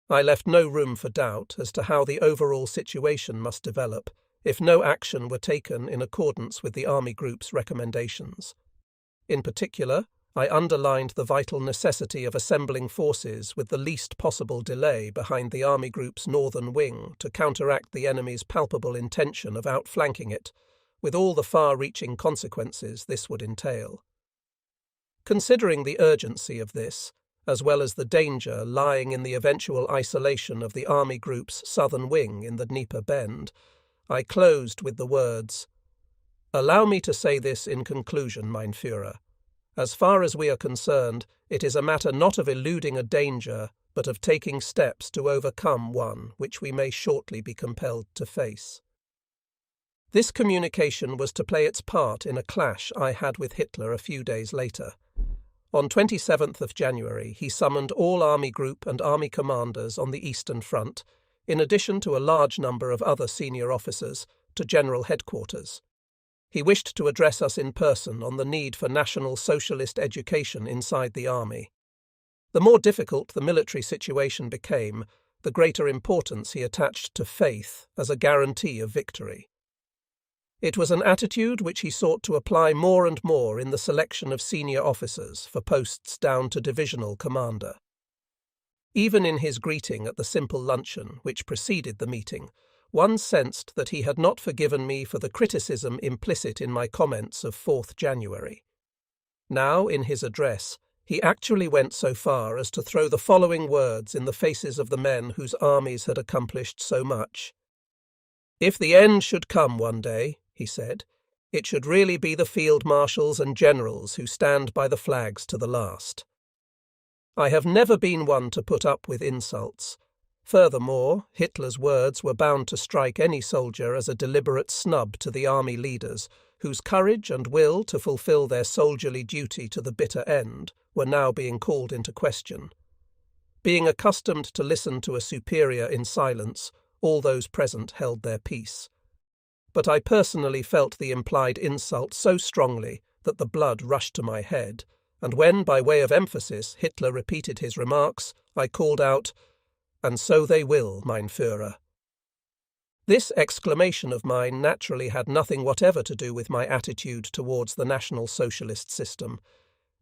I left no room for doubt as to how the overall situation must develop if no action were taken in accordance with the Army Group's recommendations. In particular, I underlined the vital necessity of assembling forces with the least possible delay behind the Army Group's northern wing to counteract the enemy's palpable intention of outflanking it, with all the far-reaching consequences this would entail. Considering the urgency of this, as well as the danger lying in the eventual isolation of the Army Group's southern wing in the Dnieper Bend, I closed with the words, "Allow me to say this in conclusion, mein Führer. As far as we are concerned, it is a matter not of eluding a danger, but of taking steps to overcome one which we may shortly be compelled to face." This communication was to play its part in a clash I had with Hitler a few days later. On 27th of January, he summoned all Army Group and Army commanders on the Eastern Front, in addition to a large number of other senior officers, to General Headquarters. He wished to address us in person on the need for National Socialist education inside the army. The more difficult the military situation became, the greater importance he attached to faith as a guarantee of victory. It was an attitude which he sought to apply more and more in the selection of senior officers for posts down to divisional commander. Even in his greeting at the simple luncheon which preceded the meeting, one sensed that he had not forgiven me for the criticism implicit in my comments of 4th January. Now, in his address, he actually went so far as to throw the following words in the faces of the men whose armies had accomplished so much. "If the end should come one day," he said, "it should really be the field marshals and generals who stand by the flags to the last." I have never been one to put up with insults. Furthermore, Hitler's words were bound to strike any soldier as a deliberate snub to the army leaders, whose courage and will to fulfill their soldierly duty to the bitter end were now being called into question. Being accustomed to listen to a superior in silence, all those present held their peace. But I personally felt the implied insult so strongly that the blood rushed to my head, and when, by way of emphasis, Hitler repeated his remarks, I called out, "And so they will, mein Führer." This exclamation of mine naturally had nothing whatever to do with my attitude towards the National Socialist system.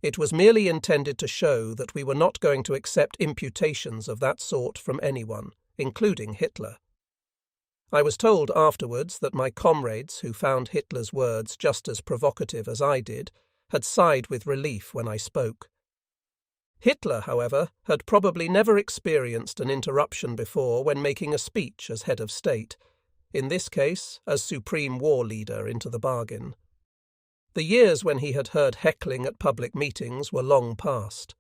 It was merely intended to show that we were not going to accept imputations of that sort from anyone, including Hitler. I was told afterwards that my comrades, who found Hitler's words just as provocative as I did, had sighed with relief when I spoke. Hitler, however, had probably never experienced an interruption before when making a speech as head of state, in this case as supreme war leader into the bargain. The years when he had heard heckling at public meetings were long past.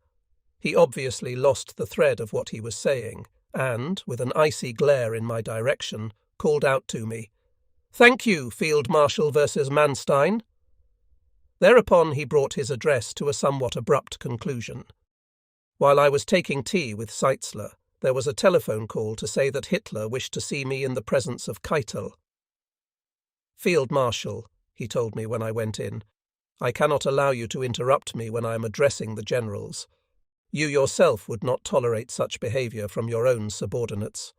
He obviously lost the thread of what he was saying, and, with an icy glare in my direction, called out to me, "Thank you, Field Marshal versus Manstein." Thereupon he brought his address to a somewhat abrupt conclusion. While I was taking tea with Seitzler, there was a telephone call to say that Hitler wished to see me in the presence of Keitel. "Field Marshal," he told me when I went in, "I cannot allow you to interrupt me when I am addressing the generals. You yourself would not tolerate such behavior from your own subordinates."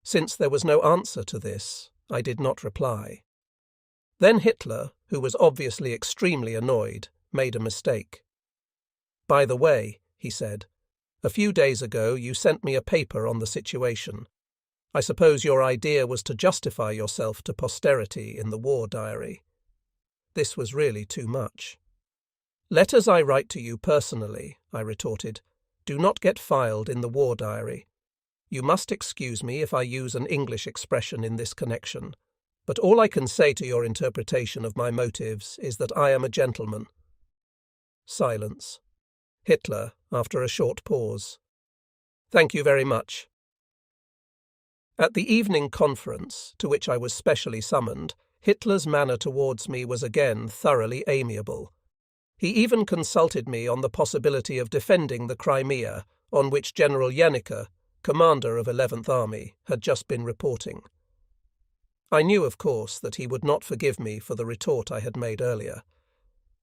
Since there was no answer to this, I did not reply. Then Hitler, who was obviously extremely annoyed, made a mistake. "By the way," he said, "a few days ago you sent me a paper on the situation. I suppose your idea was to justify yourself to posterity in the war diary." This was really too much. "Letters I write to you personally," I retorted, "do not get filed in the war diary. You must excuse me if I use an English expression in this connection, but all I can say to your interpretation of my motives is that I am a gentleman." Silence. Hitler, after a short pause. "Thank you very much." At the evening conference, to which I was specially summoned, Hitler's manner towards me was again thoroughly amiable. He even consulted me on the possibility of defending the Crimea, on which General Jennecke, commander of 11th Army, had just been reporting. I knew, of course, that he would not forgive me for the retort I had made earlier,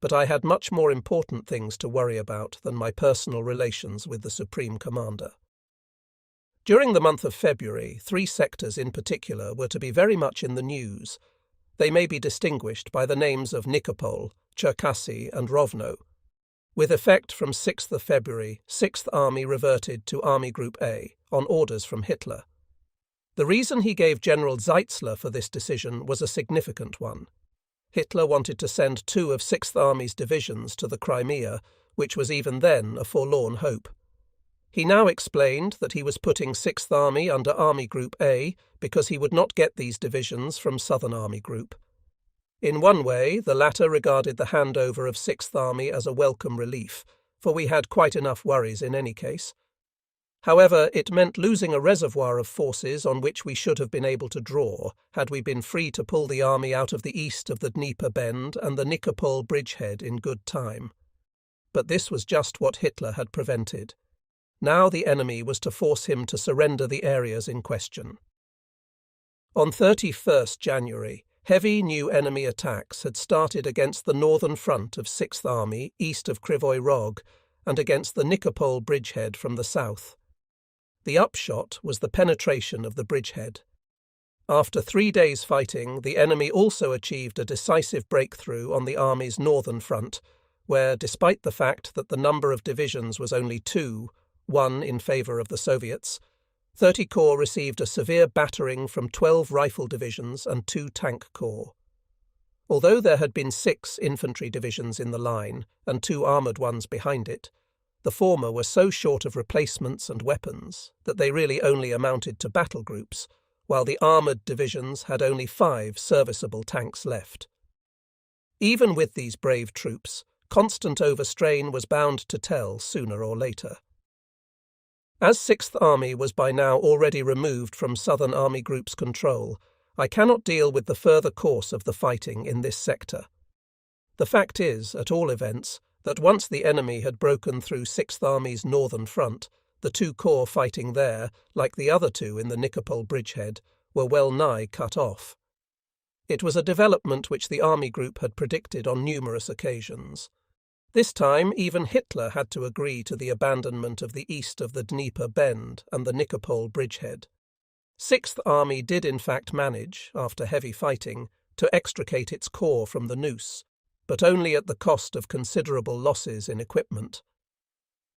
but I had much more important things to worry about than my personal relations with the Supreme Commander. During the month of February, 3 sectors in particular were to be very much in the news. They may be distinguished by the names of Nikopol, Cherkasy and Rovno. With effect from 6th of February, 6th Army reverted to Army Group A on orders from Hitler. The reason he gave General Zeitzler for this decision was a significant one. Hitler wanted to send 2 of 6th Army's divisions to the Crimea, which was even then a forlorn hope. He now explained that he was putting 6th Army under Army Group A because he would not get these divisions from Southern Army Group. In one way, the latter regarded the handover of 6th Army as a welcome relief, for we had quite enough worries in any case. However, it meant losing a reservoir of forces on which we should have been able to draw had we been free to pull the army out of the east of the Dnieper Bend and the Nikopol bridgehead in good time. But this was just what Hitler had prevented. Now the enemy was to force him to surrender the areas in question. On 31st January, heavy new enemy attacks had started against the northern front of 6th Army east of Krivoy Rog and against the Nikopol bridgehead from the south. The upshot was the penetration of the bridgehead. After 3 days fighting, the enemy also achieved a decisive breakthrough on the army's northern front, where, despite the fact that the number of divisions was only 2, 1 in favour of the Soviets, 30 Corps received a severe battering from 12 rifle divisions and 2 tank corps. Although there had been 6 infantry divisions in the line and 2 armoured ones behind it, the former were so short of replacements and weapons that they really only amounted to battle groups, while the armoured divisions had only 5 serviceable tanks left. Even with these brave troops, constant overstrain was bound to tell sooner or later. As 6th Army was by now already removed from Southern Army Group's control, I cannot deal with the further course of the fighting in this sector. The fact is, at all events, that once the enemy had broken through 6th Army's northern front, the 2 corps fighting there, like the other 2 in the Nikopol bridgehead, were well nigh cut off. It was a development which the Army Group had predicted on numerous occasions. This time even Hitler had to agree to the abandonment of the east of the Dnieper Bend and the Nikopol bridgehead. 6th Army did in fact manage, after heavy fighting, to extricate its corps from the noose, but only at the cost of considerable losses in equipment.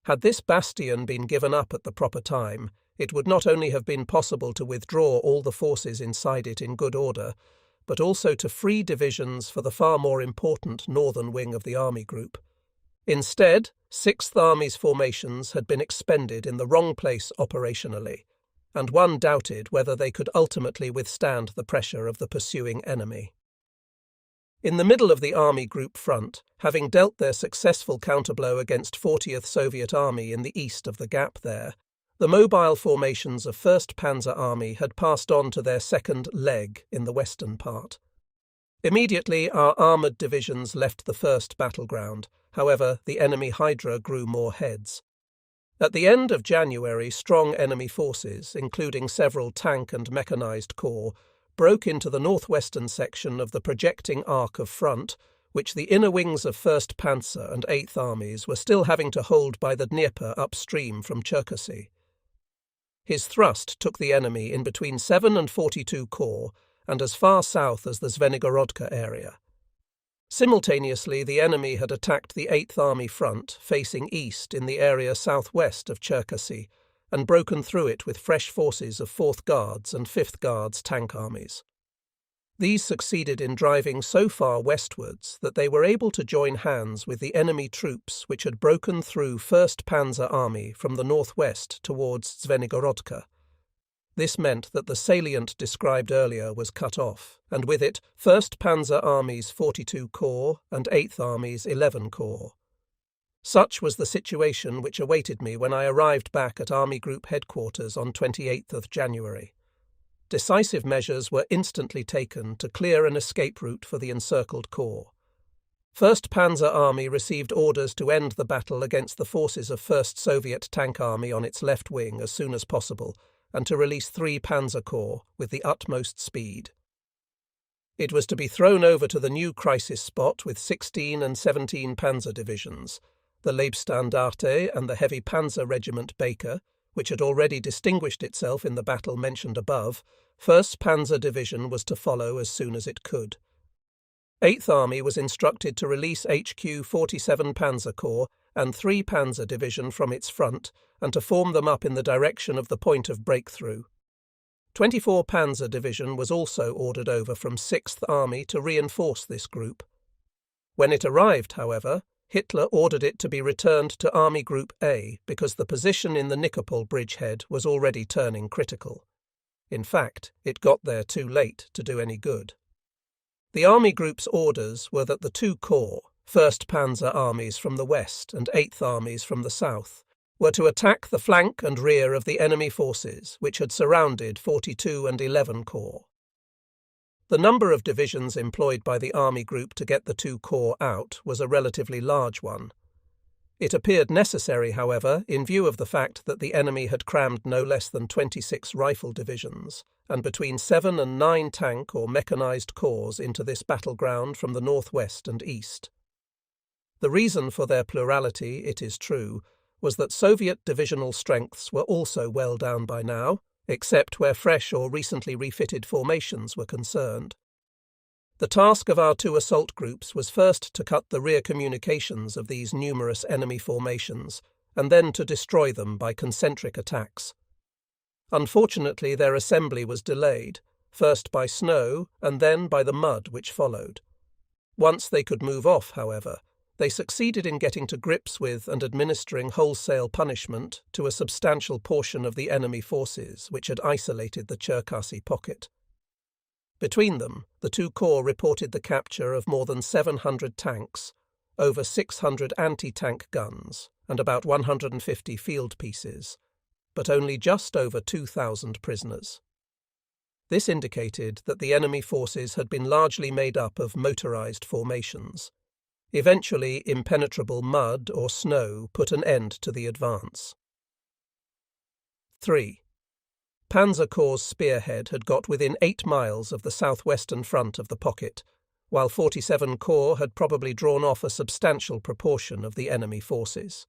Had this bastion been given up at the proper time, it would not only have been possible to withdraw all the forces inside it in good order, but also to free divisions for the far more important northern wing of the Army Group. Instead, 6th Army's formations had been expended in the wrong place operationally, and one doubted whether they could ultimately withstand the pressure of the pursuing enemy. In the middle of the Army Group front, having dealt their successful counterblow against 40th Soviet Army in the east of the gap there, the mobile formations of 1st Panzer Army had passed on to their second leg in the western part. Immediately our armoured divisions left the first battleground. However, the enemy Hydra grew more heads. At the end of January, strong enemy forces, including several tank and mechanised corps, broke into the northwestern section of the projecting arc of front, which the inner wings of 1st Panzer and 8th Armies were still having to hold by the Dnieper upstream from Cherkasy. His thrust took the enemy in between 7 and 42 Corps and as far south as the Zvenygorodka area. Simultaneously, the enemy had attacked the 8th Army front, facing east in the area southwest of Cherkasy, and broken through it with fresh forces of 4th Guards and 5th Guards tank armies. These succeeded in driving so far westwards that they were able to join hands with the enemy troops which had broken through 1st Panzer Army from the northwest towards Zvenygorodka. This meant that the salient described earlier was cut off, and with it 1st Panzer Army's 42 Corps and 8th Army's 11 Corps. Such was the situation which awaited me when I arrived back at Army Group headquarters on 28th of January. Decisive measures were instantly taken to clear an escape route for the encircled corps. 1st Panzer Army received orders to end the battle against the forces of 1st Soviet Tank Army on its left wing as soon as possible, and to release 3 Panzer Corps with the utmost speed. It was to be thrown over to the new crisis spot with 16 and 17 Panzer divisions, the Leibstandarte and the Heavy Panzer Regiment Baker, which had already distinguished itself in the battle mentioned above, 1st Panzer Division was to follow as soon as it could. 8th Army was instructed to release HQ 47 Panzer Corps and 3 Panzer Division from its front and to form them up in the direction of the point of breakthrough. 24 Panzer Division was also ordered over from 6th Army to reinforce this group. When it arrived, however, Hitler ordered it to be returned to Army Group A because the position in the Nikopol bridgehead was already turning critical. In fact, it got there too late to do any good. The Army Group's orders were that the 2 corps, 1st Panzer Armies from the west and 8th Armies from the south, were to attack the flank and rear of the enemy forces which had surrounded 42 and 11 Corps. The number of divisions employed by the Army Group to get the 2 corps out was a relatively large one. It appeared necessary, however, in view of the fact that the enemy had crammed no less than 26 rifle divisions and between 7 and 9 tank or mechanized corps into this battleground from the northwest and east. The reason for their plurality, it is true, was that Soviet divisional strengths were also well down by now, except where fresh or recently refitted formations were concerned. The task of our 2 assault groups was first to cut the rear communications of these numerous enemy formations, and then to destroy them by concentric attacks. Unfortunately, their assembly was delayed, first by snow and then by the mud which followed. Once they could move off, however, they succeeded in getting to grips with and administering wholesale punishment to a substantial portion of the enemy forces which had isolated the Cherkasy pocket. Between them, the 2 corps reported the capture of more than 700 tanks, over 600 anti-tank guns, and about 150 field pieces, but only just over 2,000 prisoners. This indicated that the enemy forces had been largely made up of motorized formations. Eventually, impenetrable mud or snow put an end to the advance. 3. Panzer Corps' spearhead had got within 8 miles of the southwestern front of the pocket, while 47 Corps had probably drawn off a substantial proportion of the enemy forces.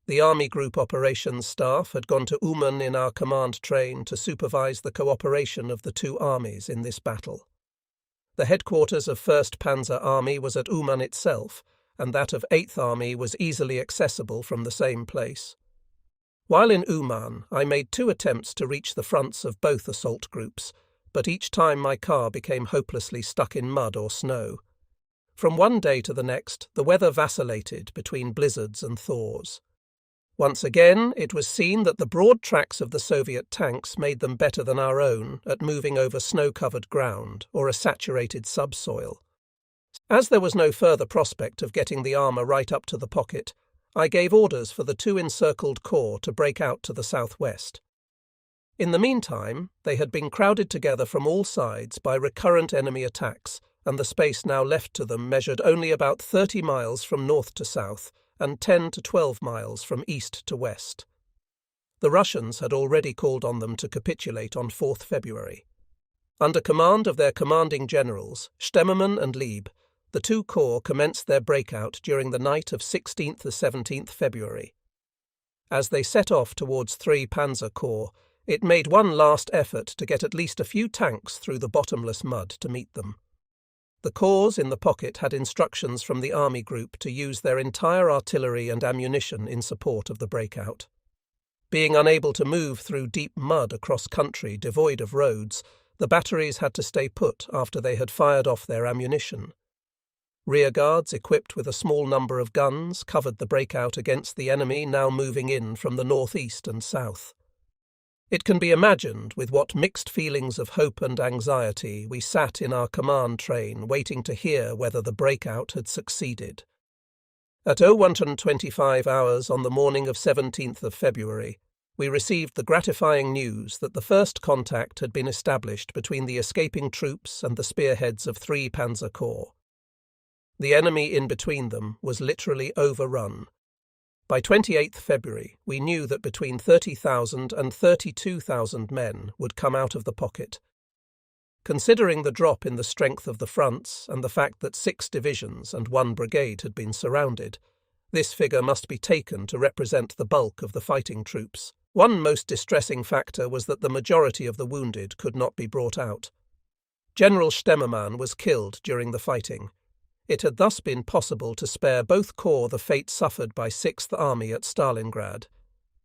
The Army Group Operations Staff had gone to Uman in our command train to supervise the cooperation of the 2 armies in this battle. The headquarters of 1st Panzer Army was at Uman itself, and that of 8th Army was easily accessible from the same place. While in Uman, I made 2 attempts to reach the fronts of both assault groups, but each time my car became hopelessly stuck in mud or snow. From one day to the next, the weather vacillated between blizzards and thaws. Once again, it was seen that the broad tracks of the Soviet tanks made them better than our own at moving over snow-covered ground or a saturated subsoil. As there was no further prospect of getting the armour right up to the pocket, I gave orders for the 2 encircled corps to break out to the southwest. In the meantime, they had been crowded together from all sides by recurrent enemy attacks, and the space now left to them measured only about 30 miles from north to south, and 10 to 12 miles from east to west. The Russians had already called on them to capitulate on 4th February. Under command of their commanding generals, Stemmermann and Lieb, the 2 corps commenced their breakout during the night of 16th to 17th February. As they set off towards 3 Panzer Corps, it made one last effort to get at least a few tanks through the bottomless mud to meet them. The corps in the pocket had instructions from the Army Group to use their entire artillery and ammunition in support of the breakout. Being unable to move through deep mud across country devoid of roads, the batteries had to stay put after they had fired off their ammunition. Rearguards equipped with a small number of guns covered the breakout against the enemy now moving in from the northeast and south. It can be imagined with what mixed feelings of hope and anxiety we sat in our command train waiting to hear whether the breakout had succeeded. At 01:25 hours on the morning of 17th of February, we received the gratifying news that the first contact had been established between the escaping troops and the spearheads of 3 Panzer Corps. The enemy in between them was literally overrun. By 28th February, we knew that between 30,000 and 32,000 men would come out of the pocket. Considering the drop in the strength of the fronts and the fact that 6 divisions and 1 brigade had been surrounded, this figure must be taken to represent the bulk of the fighting troops. One most distressing factor was that the majority of the wounded could not be brought out. General Stemmermann was killed during the fighting. It had thus been possible to spare both corps the fate suffered by 6th Army at Stalingrad.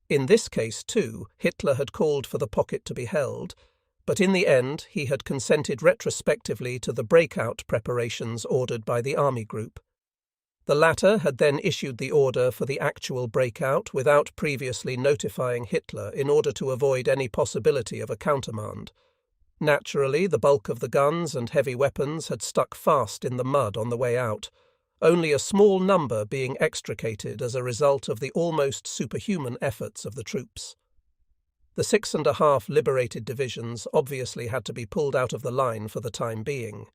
In this case, too, Hitler had called for the pocket to be held, but in the end he had consented retrospectively to the breakout preparations ordered by the army group. The latter had then issued the order for the actual breakout without previously notifying Hitler in order to avoid any possibility of a countermand. Naturally, the bulk of the guns and heavy weapons had stuck fast in the mud on the way out, only a small number being extricated as a result of the almost superhuman efforts of the troops. The 6.5 liberated divisions obviously had to be pulled out of the line for the time being.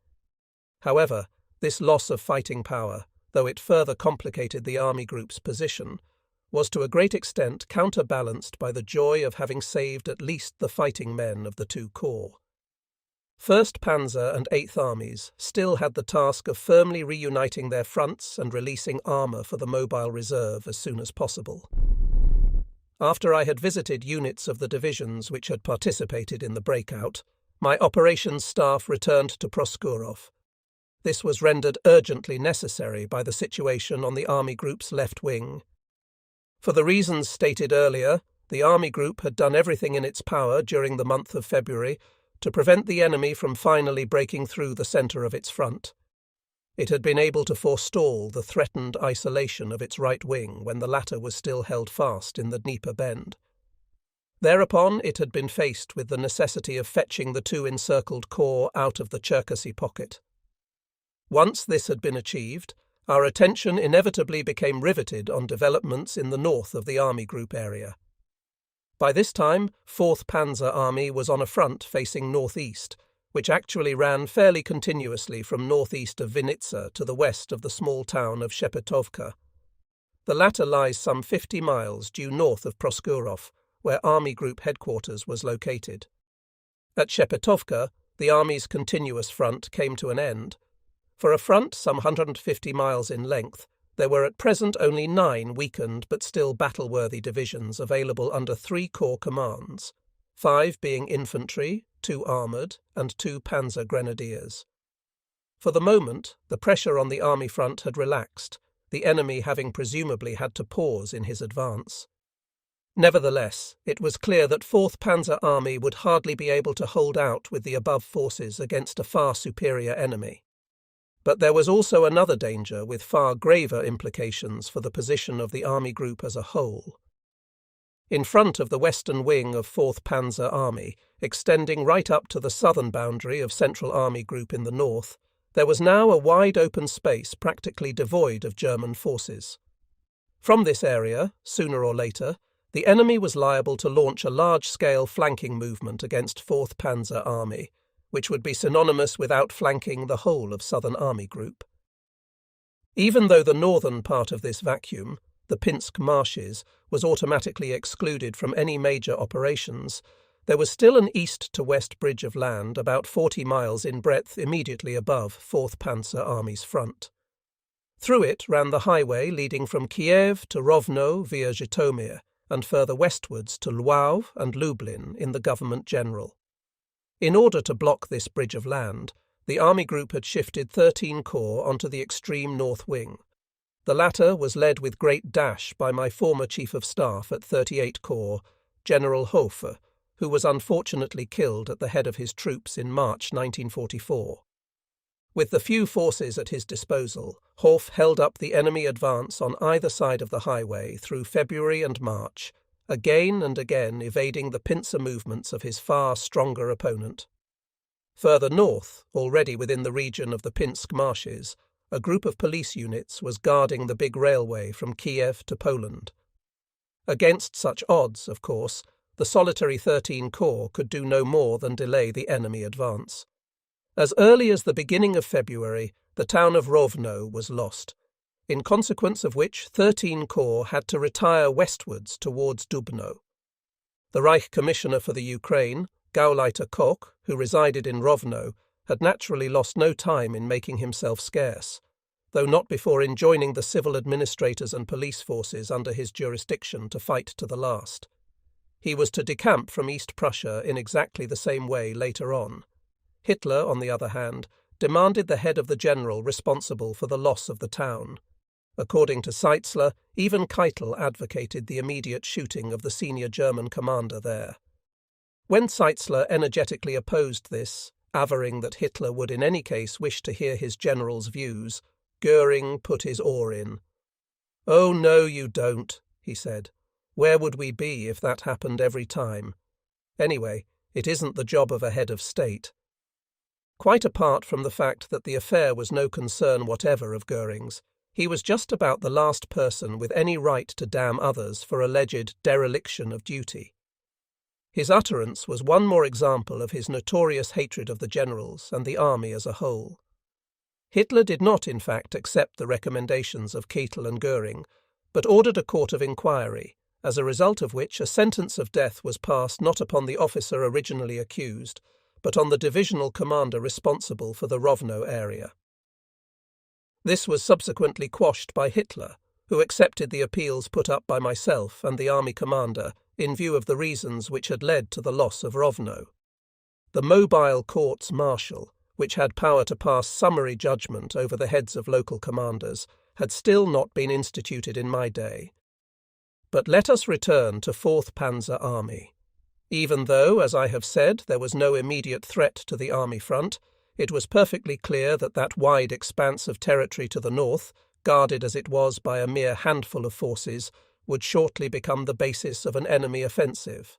However, this loss of fighting power, though it further complicated the army group's position, was to a great extent counterbalanced by the joy of having saved at least the fighting men of the two corps. 1st Panzer and 8th Armies still had the task of firmly reuniting their fronts and releasing armour for the mobile reserve as soon as possible. After I had visited units of the divisions which had participated in the breakout, my operations staff returned to Proskurov. This was rendered urgently necessary by the situation on the army group's left wing. For the reasons stated earlier, the army group had done everything in its power during the month of February to prevent the enemy from finally breaking through the centre of its front. It had been able to forestall the threatened isolation of its right wing when the latter was still held fast in the Dnieper bend. Thereupon it had been faced with the necessity of fetching the two encircled corps out of the Cherkasy pocket. Once this had been achieved, our attention inevitably became riveted on developments in the north of the army group area. By this time, 4th Panzer Army was on a front facing northeast, which actually ran fairly continuously from northeast of Vinitsa to the west of the small town of Shepetovka. The latter lies some 50 miles due north of Proskurov, where Army Group headquarters was located. At Shepetovka, the Army's continuous front came to an end. For a front some 150 miles in length, there were at present only 9 weakened but still battle-worthy divisions available under 3 corps commands, 5 being infantry, 2 armoured, and 2 panzer grenadiers. For the moment, the pressure on the army front had relaxed, the enemy having presumably had to pause in his advance. Nevertheless, it was clear that 4th Panzer Army would hardly be able to hold out with the above forces against a far superior enemy. But there was also another danger with far graver implications for the position of the army group as a whole. In front of the western wing of 4th Panzer Army, extending right up to the southern boundary of Central Army Group in the north, there was now a wide open space practically devoid of German forces. From this area, sooner or later, the enemy was liable to launch a large-scale flanking movement against 4th Panzer Army, which would be synonymous with outflanking the whole of Southern Army Group. Even though the northern part of this vacuum, the Pinsk marshes, was automatically excluded from any major operations, there was still an east-to-west bridge of land about 40 miles in breadth immediately above 4th Panzer Army's front. Through it ran the highway leading from Kiev to Rovno via Zhytomyr, and further westwards to Lwów and Lublin in the Government General. In order to block this bridge of land, the army group had shifted 13 corps onto the extreme north wing. The latter was led with great dash by my former Chief of Staff at 38 Corps, General Hofer, who was unfortunately killed at the head of his troops in March 1944. With the few forces at his disposal, Hof held up the enemy advance on either side of the highway through February and March, again and again evading the pincer movements of his far stronger opponent. Further north, already within the region of the Pinsk marshes, a group of police units was guarding the big railway from Kiev to Poland. Against such odds, of course, the solitary 13 Corps could do no more than delay the enemy advance. As early as the beginning of February, the town of Rovno was lost, in consequence of which 13 Corps had to retire westwards towards Dubno. The Reich Commissioner for the Ukraine, Gauleiter Koch, who resided in Rovno, had naturally lost no time in making himself scarce, though not before enjoining the civil administrators and police forces under his jurisdiction to fight to the last. He was to decamp from East Prussia in exactly the same way later on. Hitler, on the other hand, demanded the head of the general responsible for the loss of the town. According to Seitzler, even Keitel advocated the immediate shooting of the senior German commander there. When Seitzler energetically opposed this, averring that Hitler would in any case wish to hear his general's views, Goering put his oar in. "Oh, no, you don't," he said. "Where would we be if that happened every time? Anyway, it isn't the job of a head of state." Quite apart from the fact that the affair was no concern whatever of Goering's, he was just about the last person with any right to damn others for alleged dereliction of duty. His utterance was one more example of his notorious hatred of the generals and the army as a whole. Hitler did not, in fact, accept the recommendations of Keitel and Goering, but ordered a court of inquiry, as a result of which a sentence of death was passed not upon the officer originally accused, but on the divisional commander responsible for the Rovno area. This was subsequently quashed by Hitler, who accepted the appeals put up by myself and the army commander in view of the reasons which had led to the loss of Rovno. The mobile courts martial, which had power to pass summary judgment over the heads of local commanders, had still not been instituted in my day. But let us return to 4th Panzer Army. Even though, as I have said, there was no immediate threat to the army front, it was perfectly clear that that wide expanse of territory to the north, guarded as it was by a mere handful of forces, would shortly become the basis of an enemy offensive.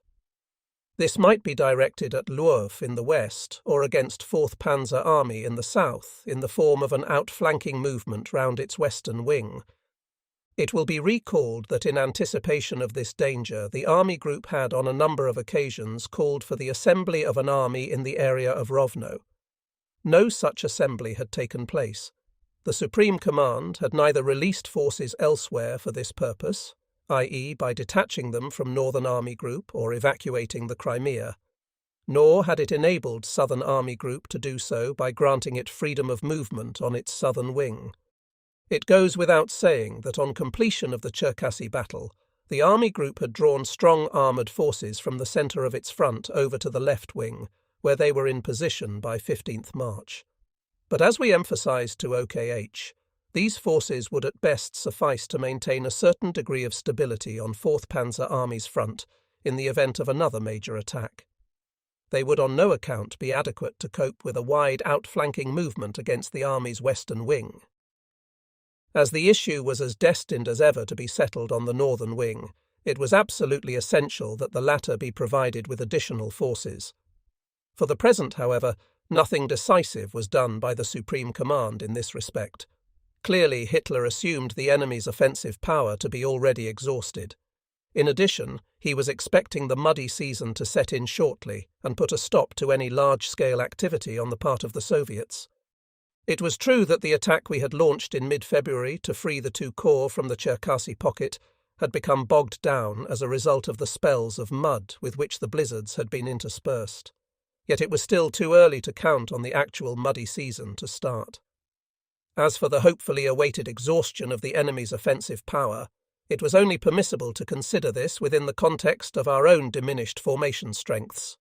This might be directed at Lwów in the west or against 4th Panzer Army in the south in the form of an outflanking movement round its western wing. It will be recalled that in anticipation of this danger, the Army Group had on a number of occasions called for the assembly of an army in the area of Rovno. No such assembly had taken place. The Supreme Command had neither released forces elsewhere for this purpose, i.e. by detaching them from Northern Army Group or evacuating the Crimea, nor had it enabled Southern Army Group to do so by granting it freedom of movement on its southern wing. It goes without saying that on completion of the Cherkasy battle, the Army Group had drawn strong armoured forces from the centre of its front over to the left wing, where they were in position by 15th March. But as we emphasised to OKH, these forces would at best suffice to maintain a certain degree of stability on 4th Panzer Army's front in the event of another major attack. They would on no account be adequate to cope with a wide outflanking movement against the Army's western wing. As the issue was as destined as ever to be settled on the northern wing, it was absolutely essential that the latter be provided with additional forces. For the present, however, nothing decisive was done by the Supreme Command in this respect. Clearly, Hitler assumed the enemy's offensive power to be already exhausted. In addition, he was expecting the muddy season to set in shortly and put a stop to any large-scale activity on the part of the Soviets. It was true that the attack we had launched in mid-February to free the two corps from the Cherkasy pocket had become bogged down as a result of the spells of mud with which the blizzards had been interspersed. Yet it was still too early to count on the actual muddy season to start. As for the hopefully awaited exhaustion of the enemy's offensive power, it was only permissible to consider this within the context of our own diminished formation strengths.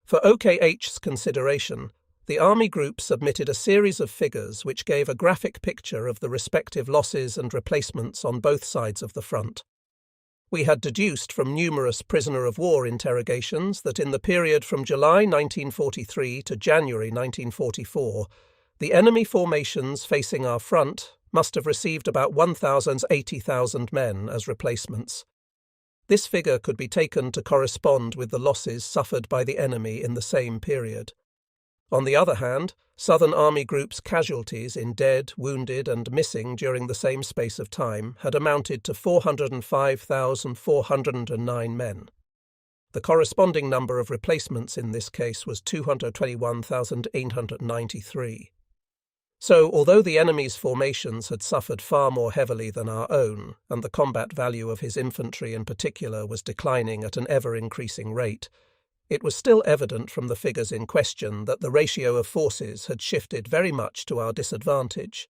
For OKH's consideration, the Army Group submitted a series of figures which gave a graphic picture of the respective losses and replacements on both sides of the front. We had deduced from numerous prisoner-of-war interrogations that in the period from July 1943 to January 1944, the enemy formations facing our front must have received about 80,000 men as replacements. This figure could be taken to correspond with the losses suffered by the enemy in the same period. On the other hand, Southern Army Group's casualties in dead, wounded and missing during the same space of time had amounted to 405,409 men. The corresponding number of replacements in this case was 221,893. So, although the enemy's formations had suffered far more heavily than our own, and the combat value of his infantry in particular was declining at an ever-increasing rate, it was still evident from the figures in question that the ratio of forces had shifted very much to our disadvantage.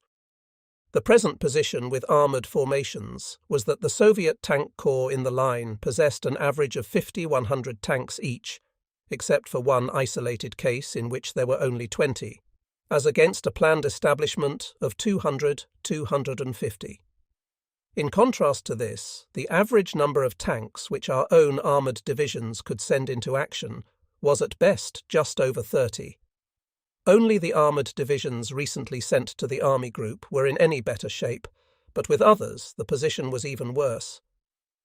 The present position with armoured formations was that the Soviet tank corps in the line possessed an average of 50-100 tanks each, except for one isolated case in which there were only 20, as against a planned establishment of 200-250. In contrast to this, the average number of tanks which our own armoured divisions could send into action was at best just over 30. Only the armoured divisions recently sent to the Army Group were in any better shape, but with others the position was even worse.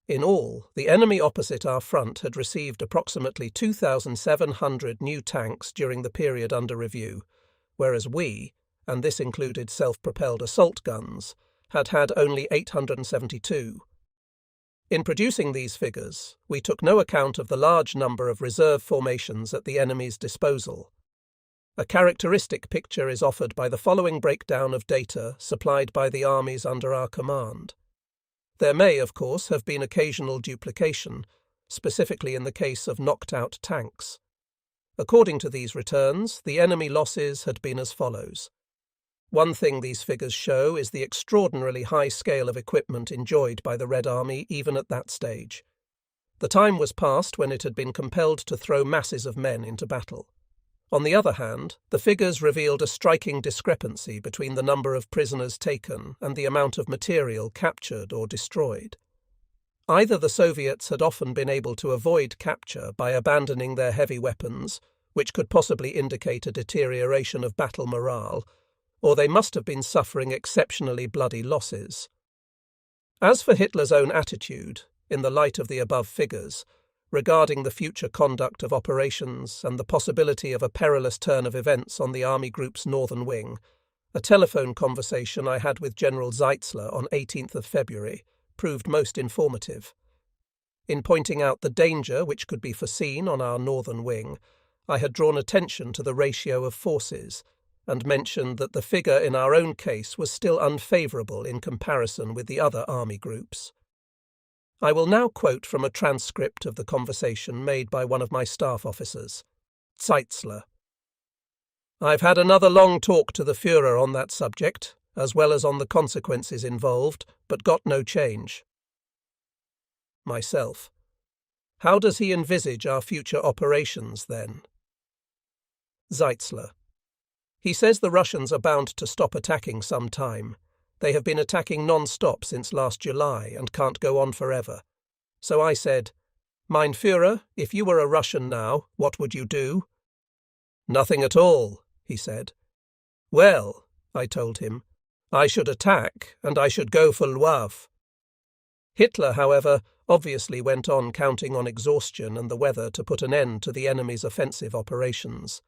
In all, the enemy opposite our front had received approximately 2,700 new tanks during the period under review, whereas we, and this included self-propelled assault guns, had had only 872. In producing these figures, we took no account of the large number of reserve formations at the enemy's disposal. A characteristic picture is offered by the following breakdown of data supplied by the armies under our command. There may, of course, have been occasional duplication, specifically in the case of knocked-out tanks. According to these returns, the enemy losses had been as follows. One thing these figures show is the extraordinarily high scale of equipment enjoyed by the Red Army even at that stage. The time was past when it had been compelled to throw masses of men into battle. On the other hand, the figures revealed a striking discrepancy between the number of prisoners taken and the amount of material captured or destroyed. Either the Soviets had often been able to avoid capture by abandoning their heavy weapons, which could possibly indicate a deterioration of battle morale, or they must have been suffering exceptionally bloody losses. As for Hitler's own attitude, in the light of the above figures, regarding the future conduct of operations and the possibility of a perilous turn of events on the Army Group's northern wing, a telephone conversation I had with General Zeitzler on 18th of February proved most informative. In pointing out the danger which could be foreseen on our northern wing, I had drawn attention to the ratio of forces, and mentioned that the figure in our own case was still unfavourable in comparison with the other army groups. I will now quote from a transcript of the conversation made by one of my staff officers, Zeitzler. "I've had another long talk to the Führer on that subject, as well as on the consequences involved, but got no change." Myself. "How does he envisage our future operations, then?" Zeitzler. "He says the Russians are bound to stop attacking some time. They have been attacking non-stop since last July and can't go on forever. So I said, 'Mein Führer, if you were a Russian now, what would you do?' 'Nothing at all,' he said. 'Well,' I told him, 'I should attack, and I should go for Lwów.' Hitler, however, obviously went on counting on exhaustion and the weather to put an end to the enemy's offensive operations.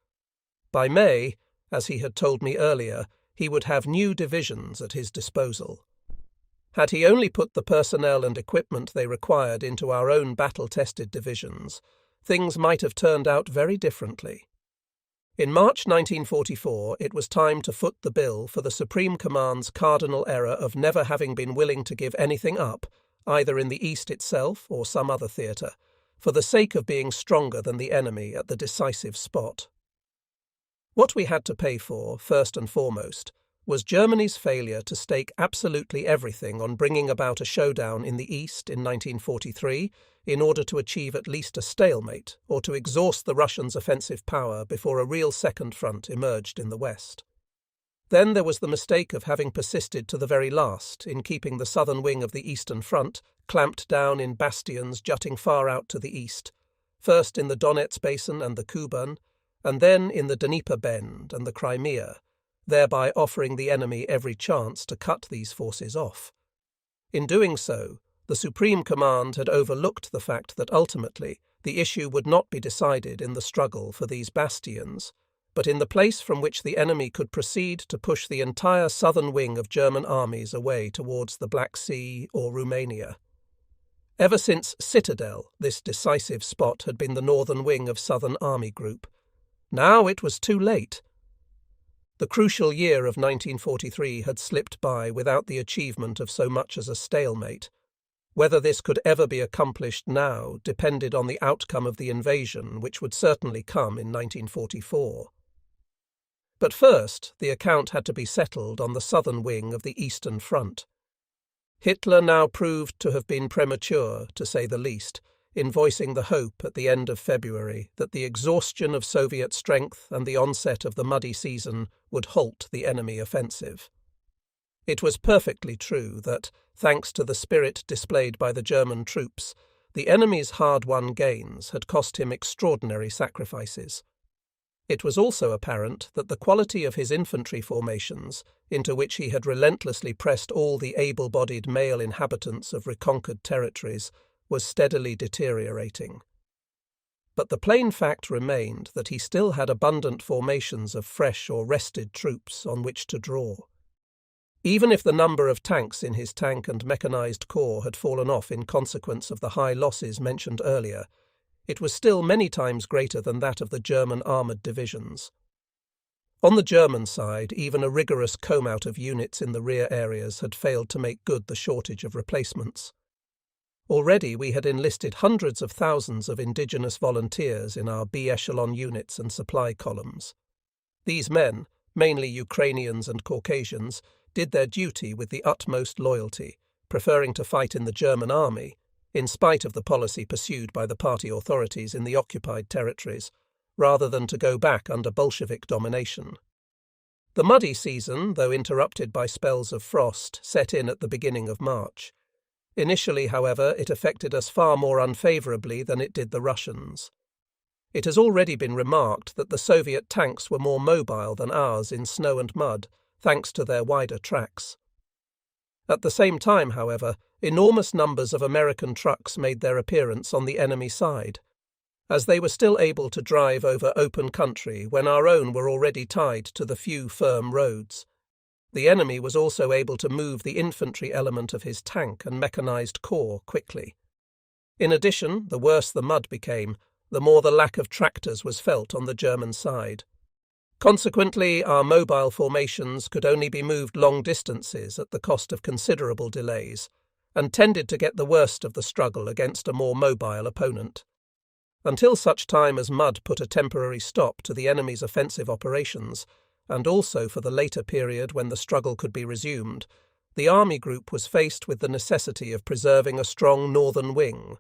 By May, as he had told me earlier, he would have new divisions at his disposal. Had he only put the personnel and equipment they required into our own battle-tested divisions, things might have turned out very differently. In March 1944, it was time to foot the bill for the Supreme Command's cardinal error of never having been willing to give anything up, either in the East itself or some other theatre, for the sake of being stronger than the enemy at the decisive spot. What we had to pay for, first and foremost, was Germany's failure to stake absolutely everything on bringing about a showdown in the East in 1943 in order to achieve at least a stalemate or to exhaust the Russians' offensive power before a real second front emerged in the West. Then there was the mistake of having persisted to the very last in keeping the southern wing of the Eastern Front clamped down in bastions jutting far out to the east, first in the Donetsk Basin and the Kuban, and then in the Dnieper Bend and the Crimea, thereby offering the enemy every chance to cut these forces off. In doing so, the Supreme Command had overlooked the fact that ultimately the issue would not be decided in the struggle for these bastions, but in the place from which the enemy could proceed to push the entire southern wing of German armies away towards the Black Sea or Romania. Ever since Citadel, this decisive spot had been the northern wing of Southern Army Group. Now it was too late. The crucial year of 1943 had slipped by without the achievement of so much as a stalemate. Whether this could ever be accomplished now depended on the outcome of the invasion, which would certainly come in 1944. But first, the account had to be settled on the southern wing of the Eastern Front. Hitler now proved to have been premature, to say the least, in voicing the hope at the end of February that the exhaustion of Soviet strength and the onset of the muddy season would halt the enemy offensive. It was perfectly true that, thanks to the spirit displayed by the German troops, the enemy's hard-won gains had cost him extraordinary sacrifices. It was also apparent that the quality of his infantry formations, into which he had relentlessly pressed all the able-bodied male inhabitants of reconquered territories, was steadily deteriorating. But the plain fact remained that he still had abundant formations of fresh or rested troops on which to draw. Even if the number of tanks in his tank and mechanized corps had fallen off in consequence of the high losses mentioned earlier, it was still many times greater than that of the German armoured divisions. On the German side, even a rigorous comb-out of units in the rear areas had failed to make good the shortage of replacements. Already we had enlisted hundreds of thousands of indigenous volunteers in our B-echelon units and supply columns. These men, mainly Ukrainians and Caucasians, did their duty with the utmost loyalty, preferring to fight in the German army, in spite of the policy pursued by the party authorities in the occupied territories, rather than to go back under Bolshevik domination. The muddy season, though interrupted by spells of frost, set in at the beginning of March. Initially, however, it affected us far more unfavourably than it did the Russians. It has already been remarked that the Soviet tanks were more mobile than ours in snow and mud, thanks to their wider tracks. At the same time, however, enormous numbers of American trucks made their appearance on the enemy side, as they were still able to drive over open country when our own were already tied to the few firm roads. The enemy was also able to move the infantry element of his tank and mechanized corps quickly. In addition, the worse the mud became, the more the lack of tractors was felt on the German side. Consequently, our mobile formations could only be moved long distances at the cost of considerable delays, and tended to get the worst of the struggle against a more mobile opponent. Until such time as mud put a temporary stop to the enemy's offensive operations, and also for the later period when the struggle could be resumed, the army group was faced with the necessity of preserving a strong northern wing.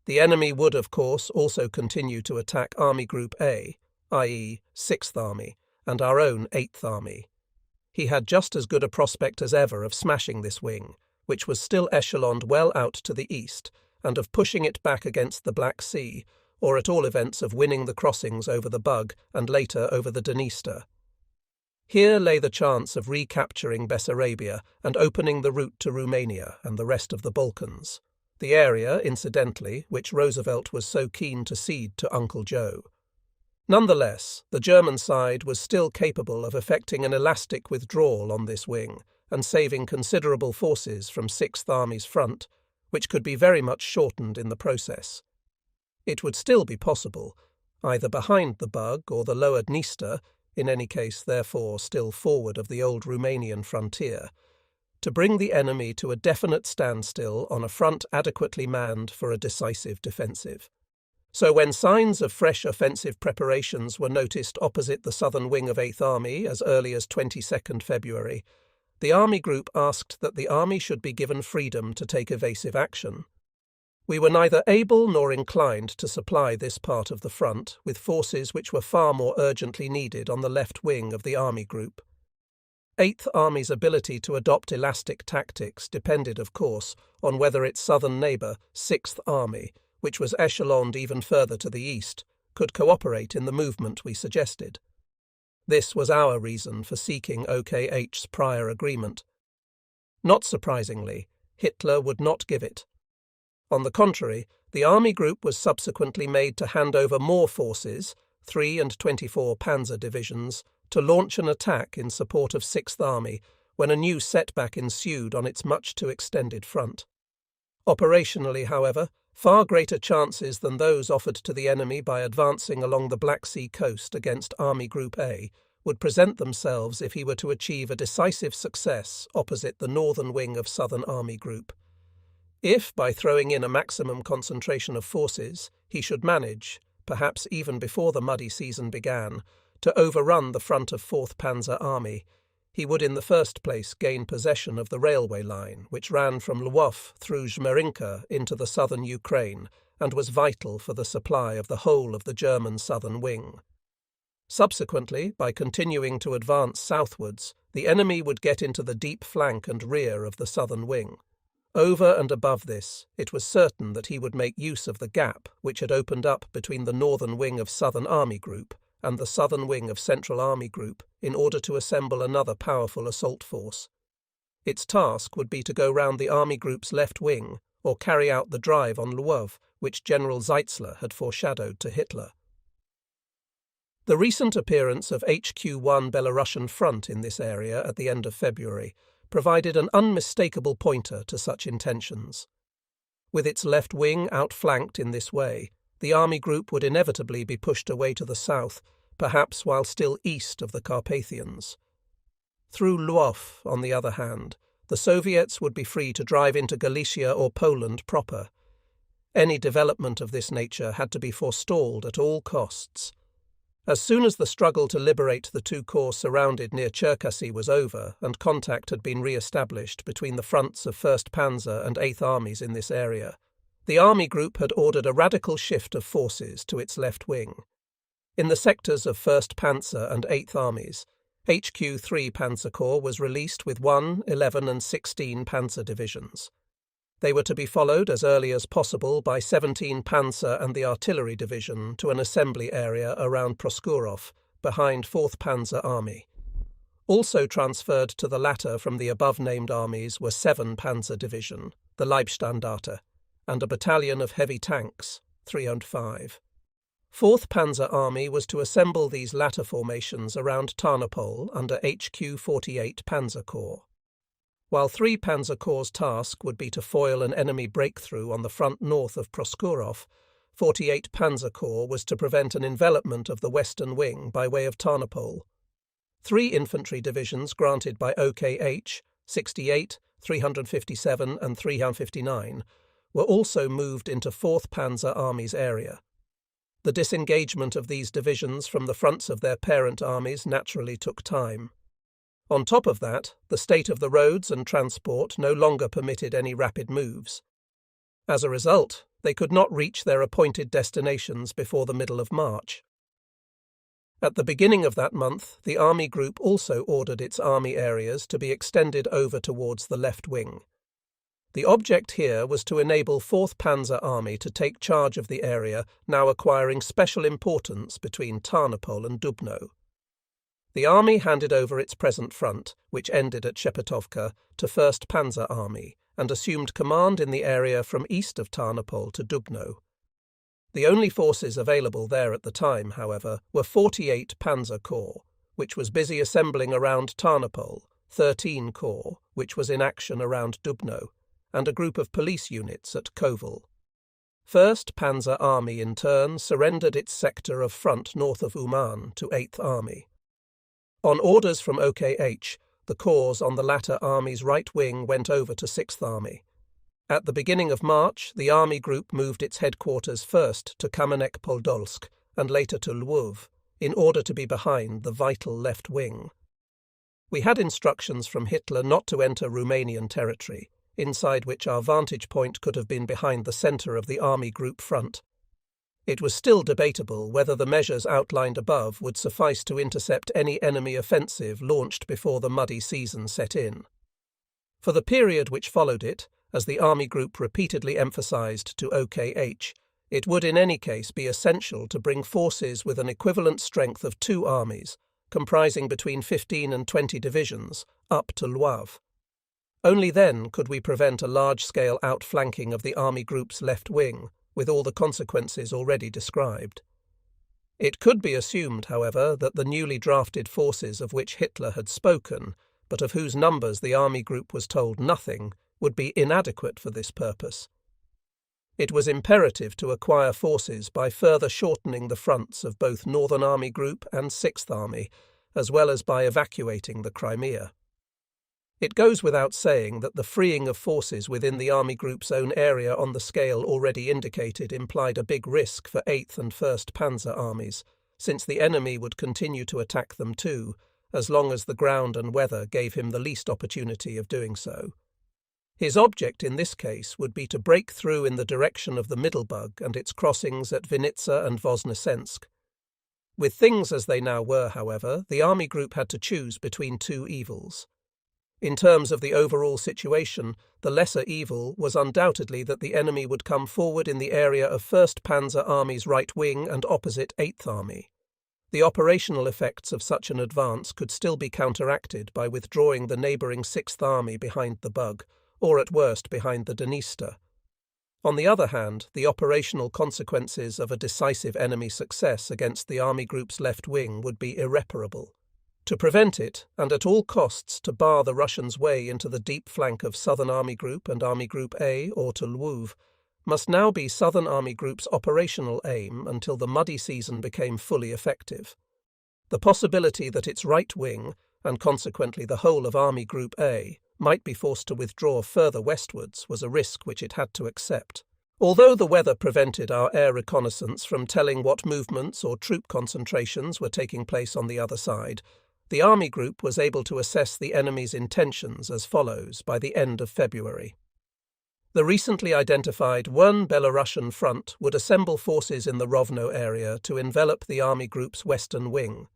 The enemy would, of course, also continue to attack Army Group A, i.e. 6th Army, and our own 8th Army. He had just as good a prospect as ever of smashing this wing, which was still echeloned well out to the east, and of pushing it back against the Black Sea, or at all events of winning the crossings over the Bug and later over the Dniester. Here lay the chance of recapturing Bessarabia and opening the route to Romania and the rest of the Balkans, the area, incidentally, which Roosevelt was so keen to cede to Uncle Joe. Nonetheless, the German side was still capable of effecting an elastic withdrawal on this wing and saving considerable forces from 6th Army's front, which could be very much shortened in the process. It would still be possible, either behind the Bug or the lower Dniester, in any case therefore still forward of the old Romanian frontier, to bring the enemy to a definite standstill on a front adequately manned for a decisive defensive. So when signs of fresh offensive preparations were noticed opposite the southern wing of 8th Army as early as 22nd February, the Army Group asked that the army should be given freedom to take evasive action. We were neither able nor inclined to supply this part of the front with forces which were far more urgently needed on the left wing of the Army Group. 8th Army's ability to adopt elastic tactics depended, of course, on whether its southern neighbour, 6th Army, which was echeloned even further to the east, could cooperate in the movement we suggested. This was our reason for seeking OKH's prior agreement. Not surprisingly, Hitler would not give it. On the contrary, the Army Group was subsequently made to hand over more forces, 3 and 24 Panzer divisions, to launch an attack in support of 6th Army when a new setback ensued on its much too extended front. Operationally, however, far greater chances than those offered to the enemy by advancing along the Black Sea coast against Army Group A would present themselves if he were to achieve a decisive success opposite the northern wing of Southern Army Group. If, by throwing in a maximum concentration of forces, he should manage, perhaps even before the muddy season began, to overrun the front of 4th Panzer Army, he would in the first place gain possession of the railway line, which ran from Lwów through Żmerinka into the southern Ukraine and was vital for the supply of the whole of the German southern wing. Subsequently, by continuing to advance southwards, the enemy would get into the deep flank and rear of the southern wing. Over and above this, it was certain that he would make use of the gap which had opened up between the northern wing of Southern Army Group and the southern wing of Central Army Group in order to assemble another powerful assault force. Its task would be to go round the Army Group's left wing or carry out the drive on Lwów, which General Zeitzler had foreshadowed to Hitler. The recent appearance of HQ-1 Belarusian Front in this area at the end of February provided an unmistakable pointer to such intentions. With its left wing outflanked in this way, the Army Group would inevitably be pushed away to the south, perhaps while still east of the Carpathians. Through Lwów, on the other hand, the Soviets would be free to drive into Galicia or Poland proper. Any development of this nature had to be forestalled at all costs. As soon as the struggle to liberate the two corps surrounded near Cherkasy was over and contact had been re-established between the fronts of 1st Panzer and 8th Armies in this area, the Army Group had ordered a radical shift of forces to its left wing. In the sectors of 1st Panzer and 8th Armies, HQ-3 Panzer Corps was released with 1, 11 and 16 Panzer divisions. They were to be followed as early as possible by 17 Panzer and the Artillery Division to an assembly area around Proskurov, behind 4th Panzer Army. Also transferred to the latter from the above-named armies were 7 Panzer Division, the Leibstandarte, and a battalion of heavy tanks, 305. 4th Panzer Army was to assemble these latter formations around Tarnopol under HQ-48 Panzer Corps. While 3 Panzer Corps' task would be to foil an enemy breakthrough on the front north of Proskurov, 48 Panzer Corps was to prevent an envelopment of the western wing by way of Tarnopol. 3 infantry divisions granted by OKH, 68, 357 and 359, were also moved into 4th Panzer Army's area. The disengagement of these divisions from the fronts of their parent armies naturally took time. On top of that, the state of the roads and transport no longer permitted any rapid moves. As a result, they could not reach their appointed destinations before the middle of March. At the beginning of that month, the Army Group also ordered its army areas to be extended over towards the left wing. The object here was to enable 4th Panzer Army to take charge of the area now acquiring special importance between Tarnopol and Dubno. The army handed over its present front, which ended at Shepetovka, to 1st Panzer Army and assumed command in the area from east of Tarnopol to Dubno. The only forces available there at the time, however, were 48 Panzer Corps, which was busy assembling around Tarnopol, 13 Corps, which was in action around Dubno, and a group of police units at Kovel. 1st Panzer Army in turn surrendered its sector of front north of Uman to 8th Army. On orders from OKH, the corps on the latter army's right wing went over to 6th Army. At the beginning of March, the Army Group moved its headquarters first to Kamenek-Podolsk and later to Lwów, in order to be behind the vital left wing. We had instructions from Hitler not to enter Romanian territory, inside which our vantage point could have been behind the centre of the Army Group front. It was still debatable whether the measures outlined above would suffice to intercept any enemy offensive launched before the muddy season set in. For the period which followed it, as the Army Group repeatedly emphasised to OKH, it would in any case be essential to bring forces with an equivalent strength of 2 armies, comprising between 15 and 20 divisions, up to Lwów. Only then could we prevent a large-scale outflanking of the Army Group's left wing, with all the consequences already described. It could be assumed, however, that the newly drafted forces of which Hitler had spoken, but of whose numbers the Army Group was told nothing, would be inadequate for this purpose. It was imperative to acquire forces by further shortening the fronts of both Northern Army Group and 6th Army, as well as by evacuating the Crimea. It goes without saying that the freeing of forces within the Army Group's own area on the scale already indicated implied a big risk for 8th and 1st Panzer Armies, since the enemy would continue to attack them too, as long as the ground and weather gave him the least opportunity of doing so. His object in this case would be to break through in the direction of the Middlebug and its crossings at Vinitsa and Voznesensk. With things as they now were, however, the army group had to choose between two evils. In terms of the overall situation, the lesser evil was undoubtedly that the enemy would come forward in the area of 1st Panzer Army's right wing and opposite 8th Army. The operational effects of such an advance could still be counteracted by withdrawing the neighbouring 6th Army behind the Bug, or at worst behind the Dniester. On the other hand, the operational consequences of a decisive enemy success against the army group's left wing would be irreparable. To prevent it, and at all costs to bar the Russians' way into the deep flank of Southern Army Group and Army Group A or to Lwów, must now be Southern Army Group's operational aim until the muddy season became fully effective. The possibility that its right wing, and consequently the whole of Army Group A, might be forced to withdraw further westwards was a risk which it had to accept. Although the weather prevented our air reconnaissance from telling what movements or troop concentrations were taking place on the other side, the Army Group was able to assess the enemy's intentions as follows by the end of February. The recently identified 1 Belarusian front would assemble forces in the Rovno area to envelop the Army Group's western wing.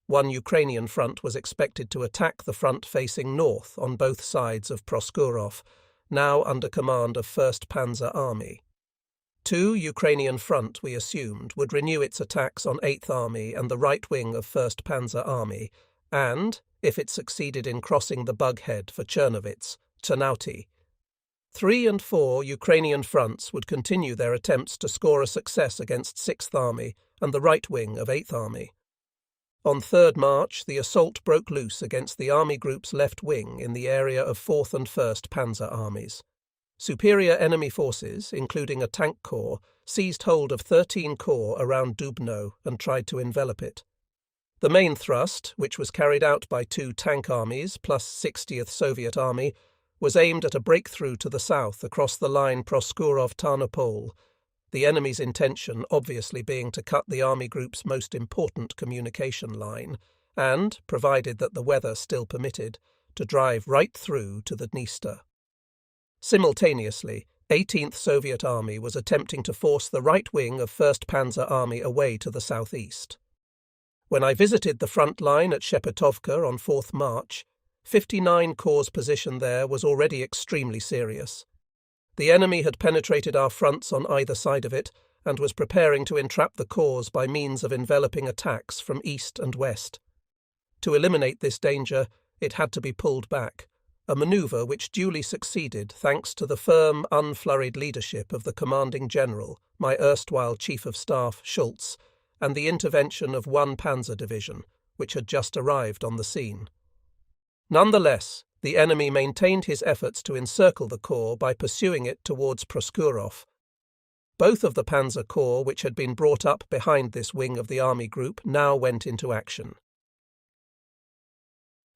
1 Ukrainian front was expected to attack the front facing north on both sides of Proskurov, now under command of 1st Panzer Army. 2 Ukrainian front, we assumed, would renew its attacks on 8th Army and the right wing of 1st Panzer Army, and, if it succeeded in crossing the Bughead for Chernovitz, Ternauty. 3 and 4 Ukrainian fronts would continue their attempts to score a success against 6th Army and the right wing of 8th Army. On 3rd March, the assault broke loose against the Army Group's left wing in the area of 4th and 1st Panzer Armies. Superior enemy forces, including a tank corps, seized hold of 13 corps around Dubno and tried to envelop it. The main thrust, which was carried out by 2 tank armies plus 60th Soviet Army, was aimed at a breakthrough to the south across the line Proskurov-Tarnopol, the enemy's intention obviously being to cut the Army Group's most important communication line and, provided that the weather still permitted, to drive right through to the Dniester. Simultaneously, 18th Soviet Army was attempting to force the right wing of 1st Panzer Army away to the southeast. When I visited the front line at Shepetovka on 4th March, 59 Corps' position there was already extremely serious. The enemy had penetrated our fronts on either side of it and was preparing to entrap the corps by means of enveloping attacks from east and west. To eliminate this danger, it had to be pulled back, a manoeuvre which duly succeeded thanks to the firm, unflurried leadership of the commanding general, my erstwhile Chief of Staff, Schultz, and the intervention of 1 Panzer Division, which had just arrived on the scene. Nonetheless, the enemy maintained his efforts to encircle the corps by pursuing it towards Proskurov. Both of the Panzer Corps which had been brought up behind this wing of the Army Group now went into action.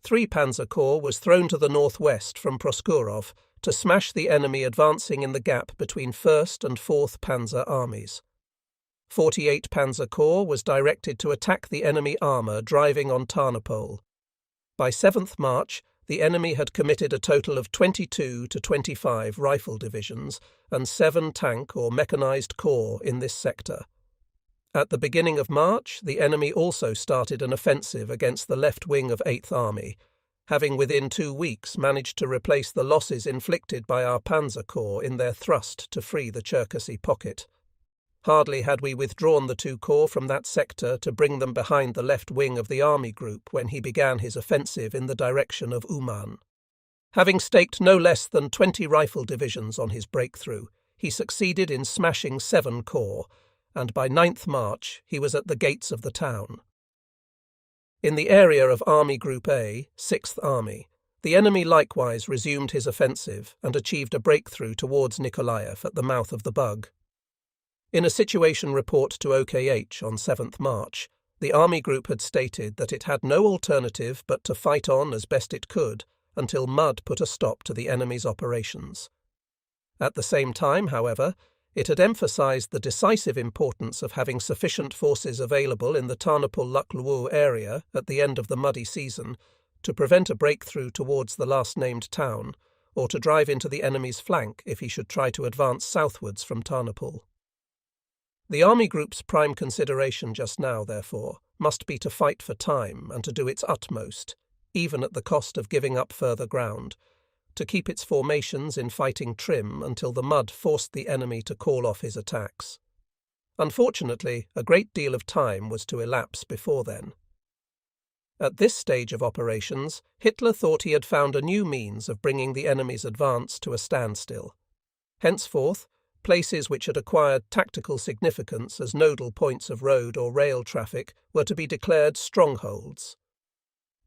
3 Panzer Corps was thrown to the northwest from Proskurov to smash the enemy advancing in the gap between 1st and 4th Panzer Armies. 48 Panzer Corps was directed to attack the enemy armour driving on Tarnopol. By 7th March, the enemy had committed a total of 22 to 25 rifle divisions and 7 tank or mechanised corps in this sector. At the beginning of March, the enemy also started an offensive against the left wing of 8th Army, having within 2 weeks managed to replace the losses inflicted by our Panzer Corps in their thrust to free the Cherkasy pocket. Hardly had we withdrawn the 2 corps from that sector to bring them behind the left wing of the Army Group when he began his offensive in the direction of Uman. Having staked no less than 20 rifle divisions on his breakthrough, he succeeded in smashing 7 corps, and by 9th March he was at the gates of the town. In the area of Army Group A, 6th Army, the enemy likewise resumed his offensive and achieved a breakthrough towards Nikolaev at the mouth of the Bug. In a situation report to OKH on 7th March, the Army Group had stated that it had no alternative but to fight on as best it could until mud put a stop to the enemy's operations. At the same time, however, It had emphasized the decisive importance of having sufficient forces available in the Tarnopol-Lukluwu area at the end of the muddy season to prevent a breakthrough towards the last-named town, or to drive into the enemy's flank if he should try to advance southwards from Tarnopol. The Army Group's prime consideration just now, therefore, must be to fight for time and to do its utmost, even at the cost of giving up further ground, to keep its formations in fighting trim until the mud forced the enemy to call off his attacks. Unfortunately, a great deal of time was to elapse before then. At this stage of operations, Hitler thought he had found a new means of bringing the enemy's advance to a standstill. Henceforth, places which had acquired tactical significance as nodal points of road or rail traffic were to be declared strongholds.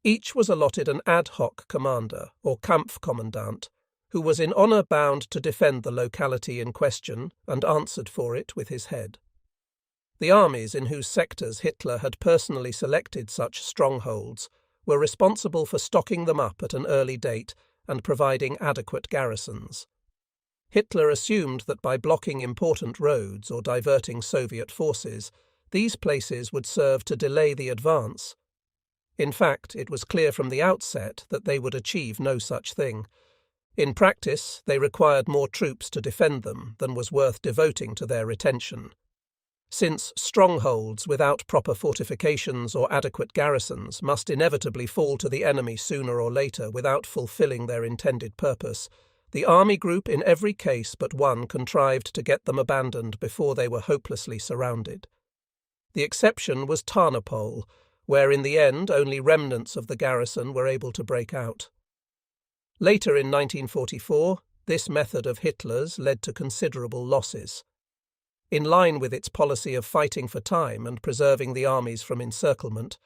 Each was allotted an ad hoc commander, or Kampfkommandant, who was in honour bound to defend the locality in question and answered for it with his head. The armies in whose sectors Hitler had personally selected such strongholds were responsible for stocking them up at an early date and providing adequate garrisons. Hitler assumed that by blocking important roads or diverting Soviet forces, these places would serve to delay the advance. In fact, it was clear from the outset that they would achieve no such thing. In practice, they required more troops to defend them than was worth devoting to their retention. Since strongholds without proper fortifications or adequate garrisons must inevitably fall to the enemy sooner or later without fulfilling their intended purpose, the Army Group in every case but one contrived to get them abandoned before they were hopelessly surrounded. The exception was Tarnopol, where in the end only remnants of the garrison were able to break out. Later in 1944, this method of Hitler's led to considerable losses. In line with its policy of fighting for time and preserving the armies from encirclement,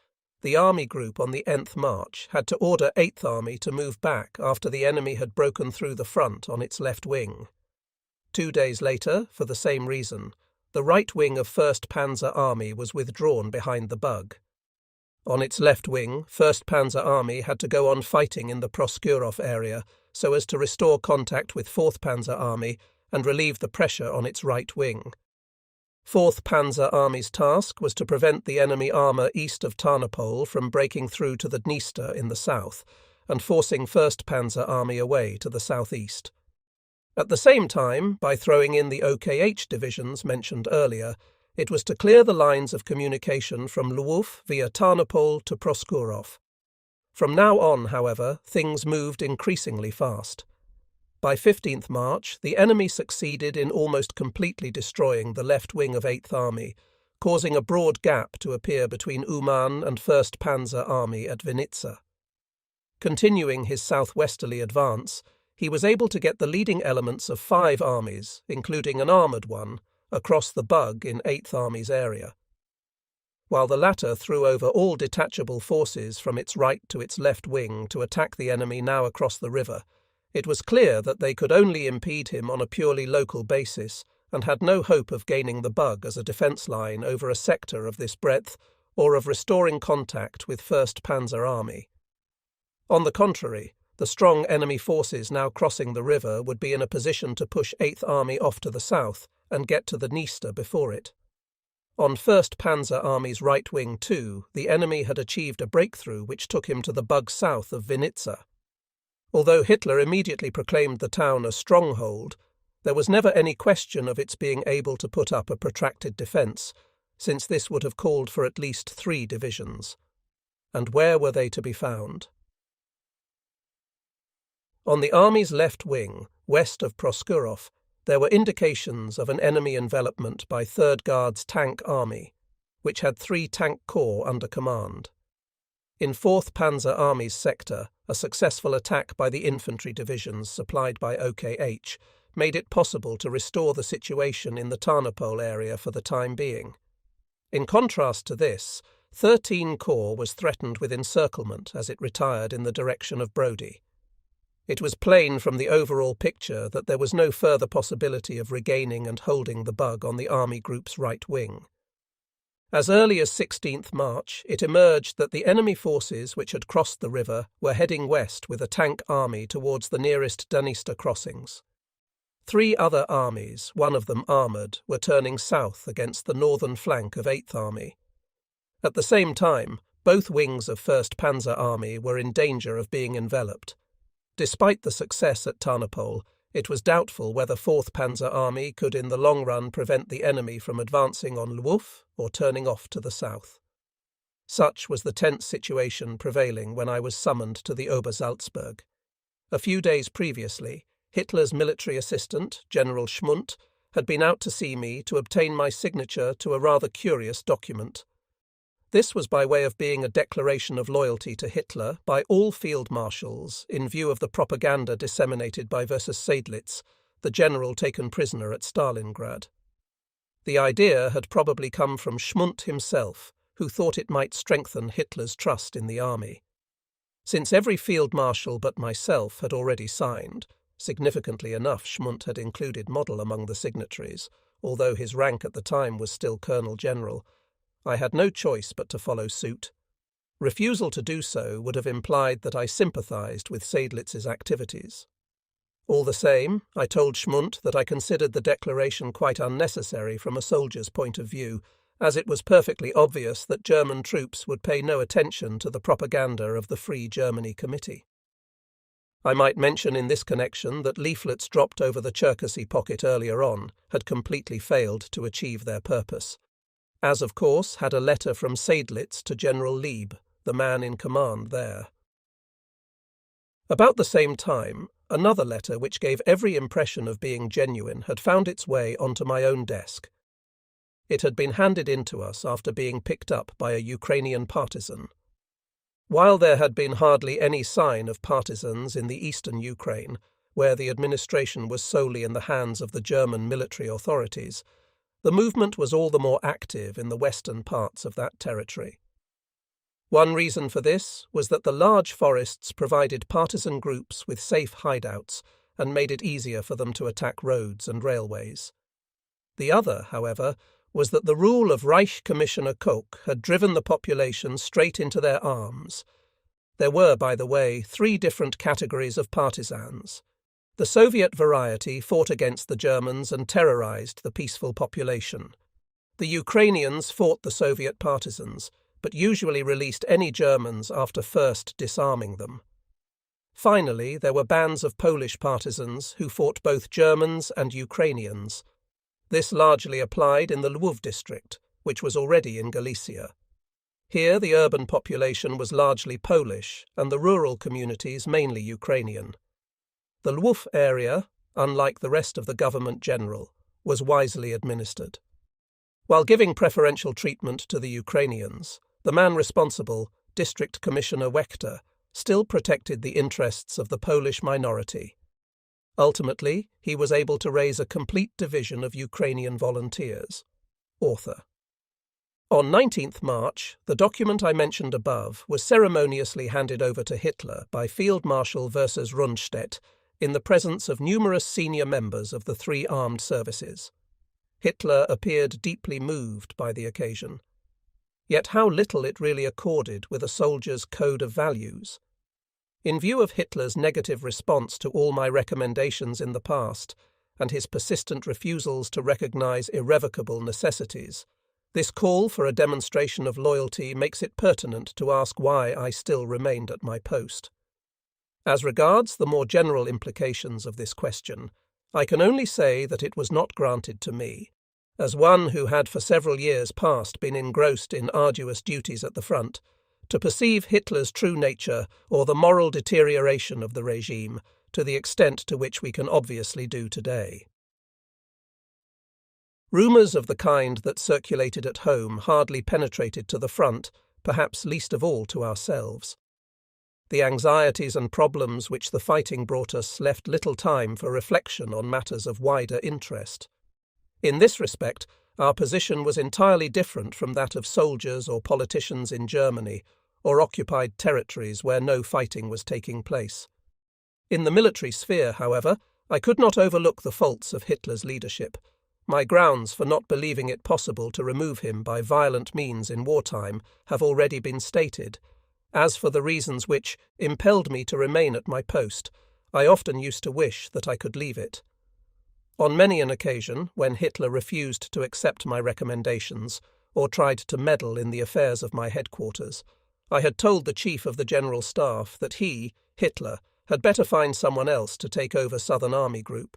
the Army Group on the 10th March had to order 8th Army to move back after the enemy had broken through the front on its left wing. 2 days later, for the same reason, the right wing of 1st Panzer Army was withdrawn behind the Bug. On its left wing, 1st Panzer Army had to go on fighting in the Proskurov area so as to restore contact with 4th Panzer Army and relieve the pressure on its right wing. 4th Panzer Army's task was to prevent the enemy armour east of Tarnopol from breaking through to the Dniester in the south and forcing 1st Panzer Army away to the southeast. At the same time, by throwing in the OKH divisions mentioned earlier, it was to clear the lines of communication from Lwów via Tarnopol to Proskurov. From now on, however, things moved increasingly fast. By 15th March, the enemy succeeded in almost completely destroying the left wing of 8th Army, causing a broad gap to appear between Uman and 1st Panzer Army at Vinitsa. Continuing his southwesterly advance, he was able to get the leading elements of 5 armies, including an armoured one, across the Bug in 8th Army's area. While the latter threw over all detachable forces from its right to its left wing to attack the enemy now across the river, it was clear that they could only impede him on a purely local basis and had no hope of gaining the Bug as a defence line over a sector of this breadth or of restoring contact with 1st Panzer Army. On the contrary, the strong enemy forces now crossing the river would be in a position to push 8th Army off to the south and get to the Dniester before it. On 1st Panzer Army's right wing too, the enemy had achieved a breakthrough which took him to the Bug south of Vinitsa. Although Hitler immediately proclaimed the town a stronghold, there was never any question of its being able to put up a protracted defence, since this would have called for at least 3 divisions. And where were they to be found? On the army's left wing, west of Proskurov, there were indications of an enemy envelopment by 3rd Guards Tank Army, which had 3 tank corps under command. In 4th Panzer Army's sector, a successful attack by the infantry divisions supplied by OKH made it possible to restore the situation in the Tarnopol area for the time being. In contrast to this, 13 Corps was threatened with encirclement as it retired in the direction of Brody. It was plain from the overall picture that there was no further possibility of regaining and holding the Bug on the Army Group's right wing. As early as 16th March, it emerged that the enemy forces which had crossed the river were heading west with a tank army towards the nearest Dniester crossings. 3 other armies, one of them armoured, were turning south against the northern flank of 8th Army. At the same time, both wings of 1st Panzer Army were in danger of being enveloped. Despite the success at Tarnopol, it was doubtful whether 4th Panzer Army could in the long run prevent the enemy from advancing on Lwów or turning off to the south. Such was the tense situation prevailing when I was summoned to the Obersalzberg. A few days previously, Hitler's military assistant, General Schmundt, had been out to see me to obtain my signature to a rather curious document. This was by way of being a declaration of loyalty to Hitler by all field marshals in view of the propaganda disseminated by versus Seydlitz, the general taken prisoner at Stalingrad. The idea had probably come from Schmundt himself, who thought it might strengthen Hitler's trust in the army. Since every field marshal but myself had already signed, significantly enough Schmundt had included Model among the signatories, although his rank at the time was still Colonel General, I had no choice but to follow suit. Refusal to do so would have implied that I sympathised with Seydlitz's activities. All the same, I told Schmundt that I considered the declaration quite unnecessary from a soldier's point of view, as it was perfectly obvious that German troops would pay no attention to the propaganda of the Free Germany Committee. I might mention in this connection that leaflets dropped over the Cherkasy pocket earlier on had completely failed to achieve their purpose, as of course had a letter from Seydlitz to General Lieb, the man in command there. About the same time, another letter which gave every impression of being genuine had found its way onto my own desk. It had been handed in to us after being picked up by a Ukrainian partisan. While there had been hardly any sign of partisans in the eastern Ukraine, where the administration was solely in the hands of the German military authorities, the movement was all the more active in the western parts of that territory. One reason for this was that the large forests provided partisan groups with safe hideouts and made it easier for them to attack roads and railways. The other, however, was that the rule of Reich Commissioner Koch had driven the population straight into their arms. There were, by the way, 3 different categories of partisans. The Soviet variety fought against the Germans and terrorized the peaceful population. The Ukrainians fought the Soviet partisans, but usually released any Germans after first disarming them. Finally, there were bands of Polish partisans who fought both Germans and Ukrainians. This largely applied in the Lwów district, which was already in Galicia. Here the urban population was largely Polish and the rural communities mainly Ukrainian. The Lwów area, unlike the rest of the government general, was wisely administered. While giving preferential treatment to the Ukrainians, the man responsible, District Commissioner Wechter, still protected the interests of the Polish minority. Ultimately, he was able to raise a complete division of Ukrainian volunteers. Author. On 19th March, the document I mentioned above was ceremoniously handed over to Hitler by Field Marshal versus Rundstedt in the presence of numerous senior members of the 3 armed services. Hitler appeared deeply moved by the occasion. Yet how little it really accorded with a soldier's code of values. In view of Hitler's negative response to all my recommendations in the past, and his persistent refusals to recognize irrevocable necessities, this call for a demonstration of loyalty makes it pertinent to ask why I still remained at my post. As regards the more general implications of this question, I can only say that it was not granted to me, as one who had for several years past been engrossed in arduous duties at the front, to perceive Hitler's true nature or the moral deterioration of the regime to the extent to which we can obviously do today. Rumours of the kind that circulated at home hardly penetrated to the front, perhaps least of all to ourselves. The anxieties and problems which the fighting brought us left little time for reflection on matters of wider interest. In this respect, our position was entirely different from that of soldiers or politicians in Germany or occupied territories where no fighting was taking place. In the military sphere, however, I could not overlook the faults of Hitler's leadership. My grounds for not believing it possible to remove him by violent means in wartime have already been stated. As for the reasons which impelled me to remain at my post, I often used to wish that I could leave it. On many an occasion, when Hitler refused to accept my recommendations or tried to meddle in the affairs of my headquarters, I had told the Chief of the General Staff that he, Hitler, had better find someone else to take over Southern Army Group.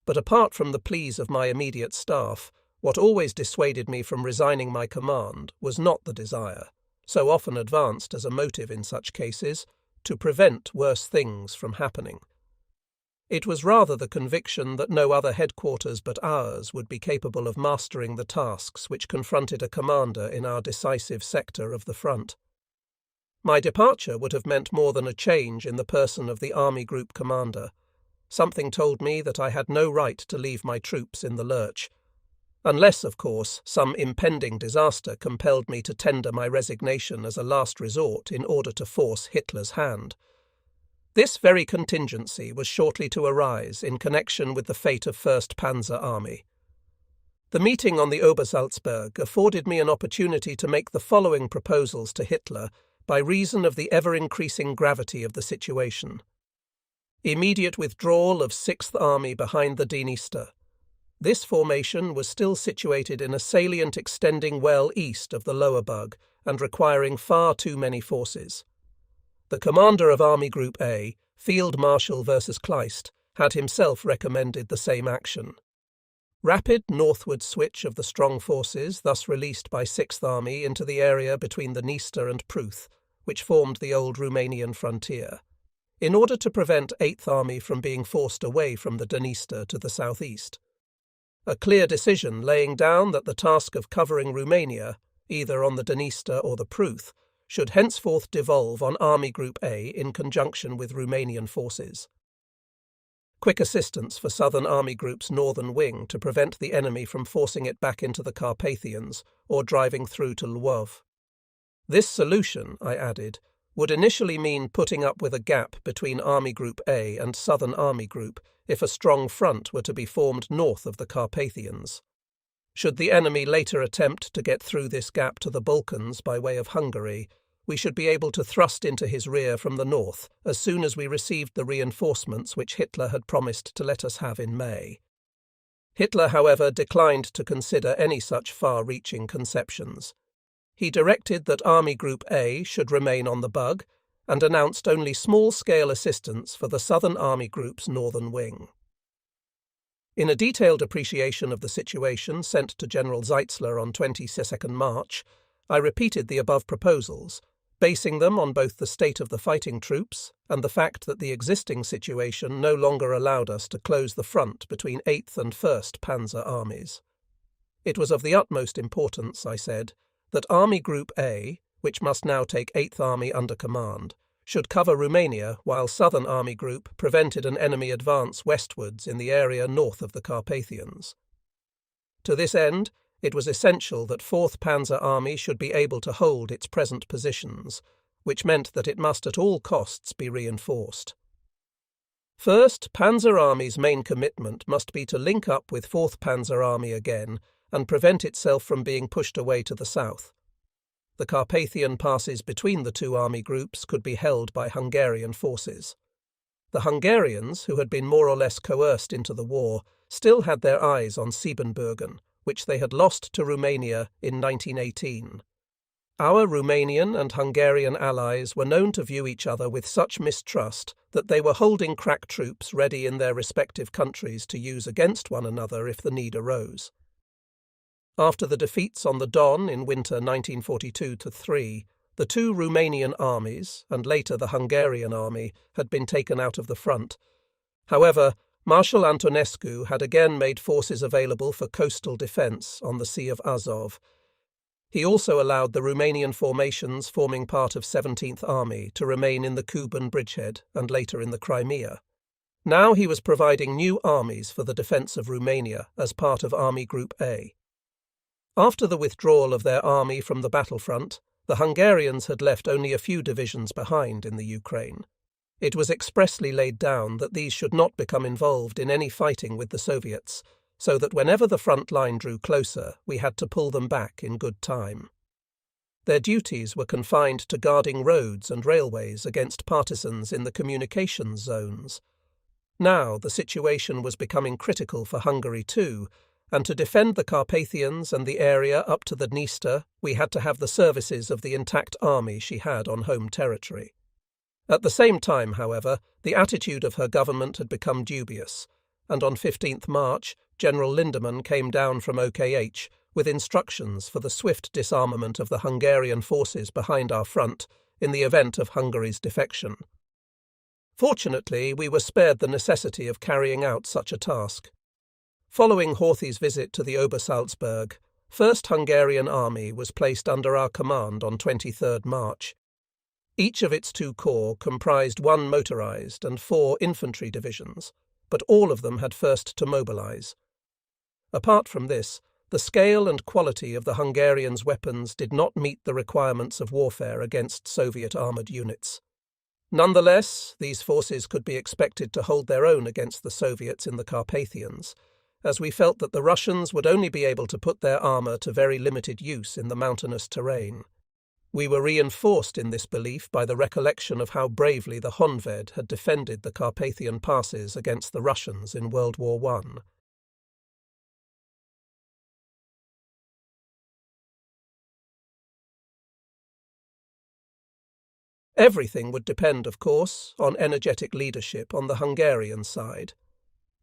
But apart from the pleas of my immediate staff, what always dissuaded me from resigning my command was not the desire, so often advanced as a motive in such cases, to prevent worse things from happening. It was rather the conviction that no other headquarters but ours would be capable of mastering the tasks which confronted a commander in our decisive sector of the front. My departure would have meant more than a change in the person of the Army Group commander. Something told me that I had no right to leave my troops in the lurch, unless, of course, some impending disaster compelled me to tender my resignation as a last resort in order to force Hitler's hand. This very contingency was shortly to arise in connection with the fate of 1st Panzer Army. The meeting on the Obersalzberg afforded me an opportunity to make the following proposals to Hitler by reason of the ever-increasing gravity of the situation. Immediate withdrawal of 6th Army behind the Dniester. This formation was still situated in a salient extending well east of the Lower Bug and requiring far too many forces. The commander of Army Group A, Field Marshal versus Kleist, had himself recommended the same action. Rapid northward switch of the strong forces thus released by 6th Army into the area between the Dniester and Pruth, which formed the old Romanian frontier, in order to prevent 8th Army from being forced away from the Dniester to the southeast. A clear decision laying down that the task of covering Romania, either on the Dniester or the Pruth, should henceforth devolve on Army Group A in conjunction with Romanian forces. Quick assistance for Southern Army Group's northern wing to prevent the enemy from forcing it back into the Carpathians or driving through to Lwów. This solution, I added, would initially mean putting up with a gap between Army Group A and Southern Army Group if a strong front were to be formed north of the Carpathians. Should the enemy later attempt to get through this gap to the Balkans by way of Hungary, we should be able to thrust into his rear from the north as soon as we received the reinforcements which Hitler had promised to let us have in May. Hitler, however, declined to consider any such far-reaching conceptions. He directed that Army Group A should remain on the Bug and announced only small-scale assistance for the Southern Army Group's northern wing. In a detailed appreciation of the situation sent to General Zeitzler on 22nd March, I repeated the above proposals, basing them on both the state of the fighting troops and the fact that the existing situation no longer allowed us to close the front between 8th and 1st Panzer armies. It was of the utmost importance, I said, that Army Group A, which must now take 8th Army under command, should cover Romania while Southern Army Group prevented an enemy advance westwards in the area north of the Carpathians. To this end, it was essential that 4th Panzer Army should be able to hold its present positions, which meant that it must at all costs be reinforced. First, Panzer Army's main commitment must be to link up with 4th Panzer Army again and prevent itself from being pushed away to the south. The Carpathian passes between the two army groups could be held by Hungarian forces. The Hungarians, who had been more or less coerced into the war, still had their eyes on Siebenbürgen, which they had lost to Romania in 1918. Our Romanian and Hungarian allies were known to view each other with such mistrust that they were holding crack troops ready in their respective countries to use against one another if the need arose. After the defeats on the Don in winter 1942-3, the two Romanian armies, and later the Hungarian army, had been taken out of the front. However, Marshal Antonescu had again made forces available for coastal defence on the Sea of Azov. He also allowed the Romanian formations forming part of 17th Army to remain in the Kuban bridgehead and later in the Crimea. Now he was providing new armies for the defence of Romania as part of Army Group A. After the withdrawal of their army from the battlefront, the Hungarians had left only a few divisions behind in the Ukraine. It was expressly laid down that these should not become involved in any fighting with the Soviets, so that whenever the front line drew closer, we had to pull them back in good time. Their duties were confined to guarding roads and railways against partisans in the communications zones. Now the situation was becoming critical for Hungary too, and to defend the Carpathians and the area up to the Dniester, we had to have the services of the intact army she had on home territory. At the same time, however, the attitude of her government had become dubious, and on 15th March, General Lindemann came down from OKH with instructions for the swift disarmament of the Hungarian forces behind our front in the event of Hungary's defection. Fortunately, we were spared the necessity of carrying out such a task. Following Horthy's visit to the Obersalzberg, 1st Hungarian Army was placed under our command on 23rd March. Each of its 2 corps comprised 1 motorized and 4 infantry divisions, but all of them had first to mobilize. Apart from this, the scale and quality of the Hungarians' weapons did not meet the requirements of warfare against Soviet armoured units. Nonetheless, these forces could be expected to hold their own against the Soviets in the Carpathians, as we felt that the Russians would only be able to put their armour to very limited use in the mountainous terrain. We were reinforced in this belief by the recollection of how bravely the Honved had defended the Carpathian passes against the Russians in World War I. Everything would depend, of course, on energetic leadership on the Hungarian side.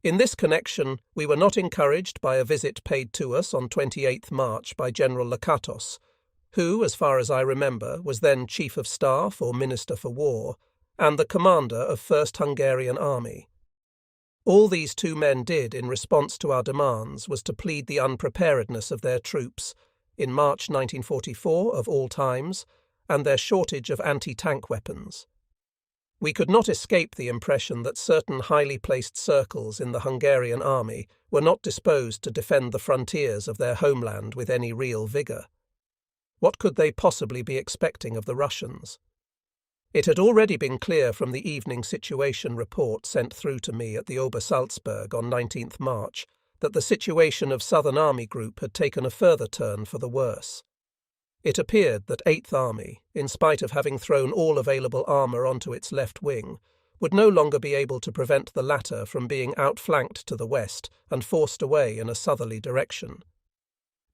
In this connection, we were not encouraged by a visit paid to us on 28th March by General Lakatos, who, as far as I remember, was then Chief of Staff or Minister for War, and the commander of 1st Hungarian Army. All these 2 men did in response to our demands was to plead the unpreparedness of their troops, in March 1944 of all times, and their shortage of anti-tank weapons. We could not escape the impression that certain highly placed circles in the Hungarian army were not disposed to defend the frontiers of their homeland with any real vigour. What could they possibly be expecting of the Russians? It had already been clear from the evening situation report sent through to me at the Obersalzberg on 19th March that the situation of Southern Army Group had taken a further turn for the worse. It appeared that 8th Army, in spite of having thrown all available armour onto its left wing, would no longer be able to prevent the latter from being outflanked to the west and forced away in a southerly direction.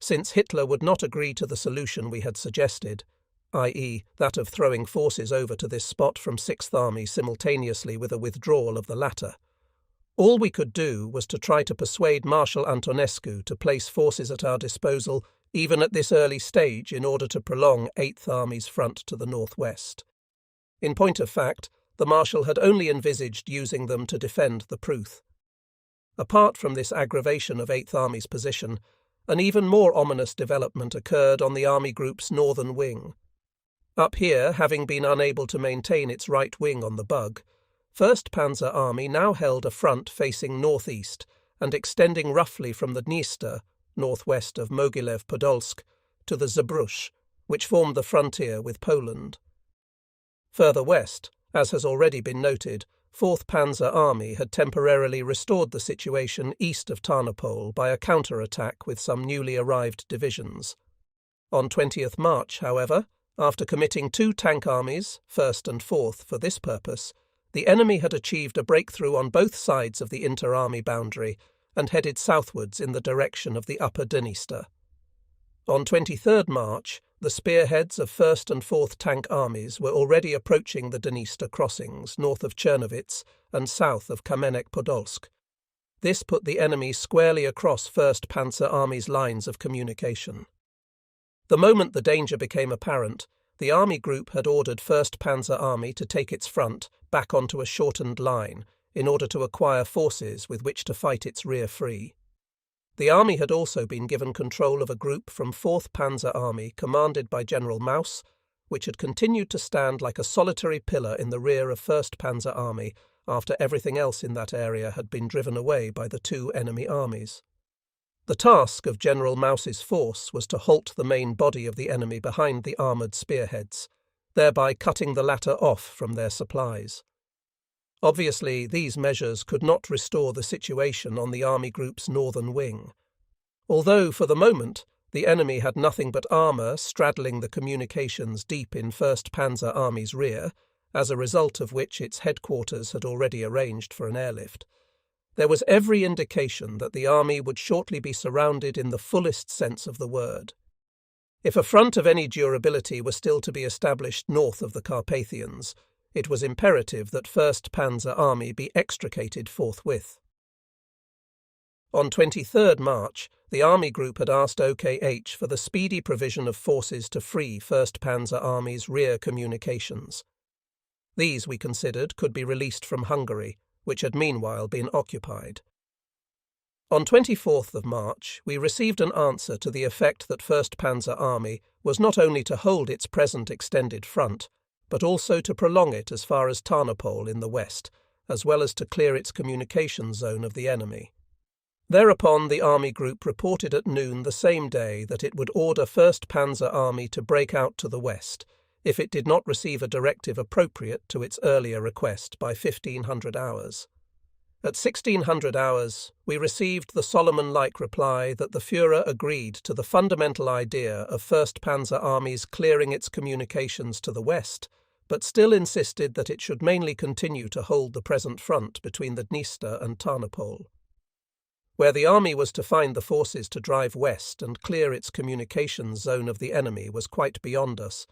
Since Hitler would not agree to the solution we had suggested, i.e. that of throwing forces over to this spot from 6th Army simultaneously with a withdrawal of the latter, all we could do was to try to persuade Marshal Antonescu to place forces at our disposal even at this early stage in order to prolong 8th Army's front to the northwest. In point of fact, the Marshal had only envisaged using them to defend the Pruth. Apart from this aggravation of 8th Army's position, an even more ominous development occurred on the Army Group's northern wing. Up here, having been unable to maintain its right wing on the Bug, 1st Panzer Army now held a front facing northeast and extending roughly from the Dniester, northwest of Mogilev-Podolsk, to the Zabruch, which formed the frontier with Poland. Further west, as has already been noted, 4th Panzer Army had temporarily restored the situation east of Tarnopol by a counter-attack with some newly arrived divisions. On 20th March, however, after committing 2 tank armies, 1st and 4th, for this purpose, the enemy had achieved a breakthrough on both sides of the inter-army boundary and headed southwards in the direction of the upper Dniester. On 23rd March, the spearheads of 1st and 4th Tank Armies were already approaching the Dniester crossings north of Czernowitz and south of Kamenek-Podolsk. This put the enemy squarely across 1st Panzer Army's lines of communication. The moment the danger became apparent, the Army Group had ordered 1st Panzer Army to take its front back onto a shortened line in order to acquire forces with which to fight its rear free. The army had also been given control of a group from 4th Panzer Army commanded by General Maus, which had continued to stand like a solitary pillar in the rear of 1st Panzer Army after everything else in that area had been driven away by the 2 enemy armies. The task of General Maus's force was to halt the main body of the enemy behind the armoured spearheads, thereby cutting the latter off from their supplies. Obviously, these measures could not restore the situation on the Army Group's northern wing. Although, for the moment, the enemy had nothing but armour straddling the communications deep in 1st Panzer Army's rear, as a result of which its headquarters had already arranged for an airlift. There was every indication that the army would shortly be surrounded in the fullest sense of the word. If a front of any durability were still to be established north of the Carpathians, it was imperative that 1st Panzer Army be extricated forthwith. On 23rd March, the Army Group had asked OKH for the speedy provision of forces to free 1st Panzer Army's rear communications. These, we considered, could be released from Hungary, which had meanwhile been occupied. On 24th of March, we received an answer to the effect that 1st Panzer Army was not only to hold its present extended front, but also to prolong it as far as Tarnopol in the west, as well as to clear its communication zone of the enemy. Thereupon the Army Group reported at noon the same day that it would order 1st Panzer Army to break out to the west, if it did not receive a directive appropriate to its earlier request by 1500 hours. At 1600 hours, we received the Solomon-like reply that the Führer agreed to the fundamental idea of 1st Panzer Army's clearing its communications to the west, but still insisted that it should mainly continue to hold the present front between the Dniester and Tarnopol. Where the army was to find the forces to drive west and clear its communications zone of the enemy was quite beyond us.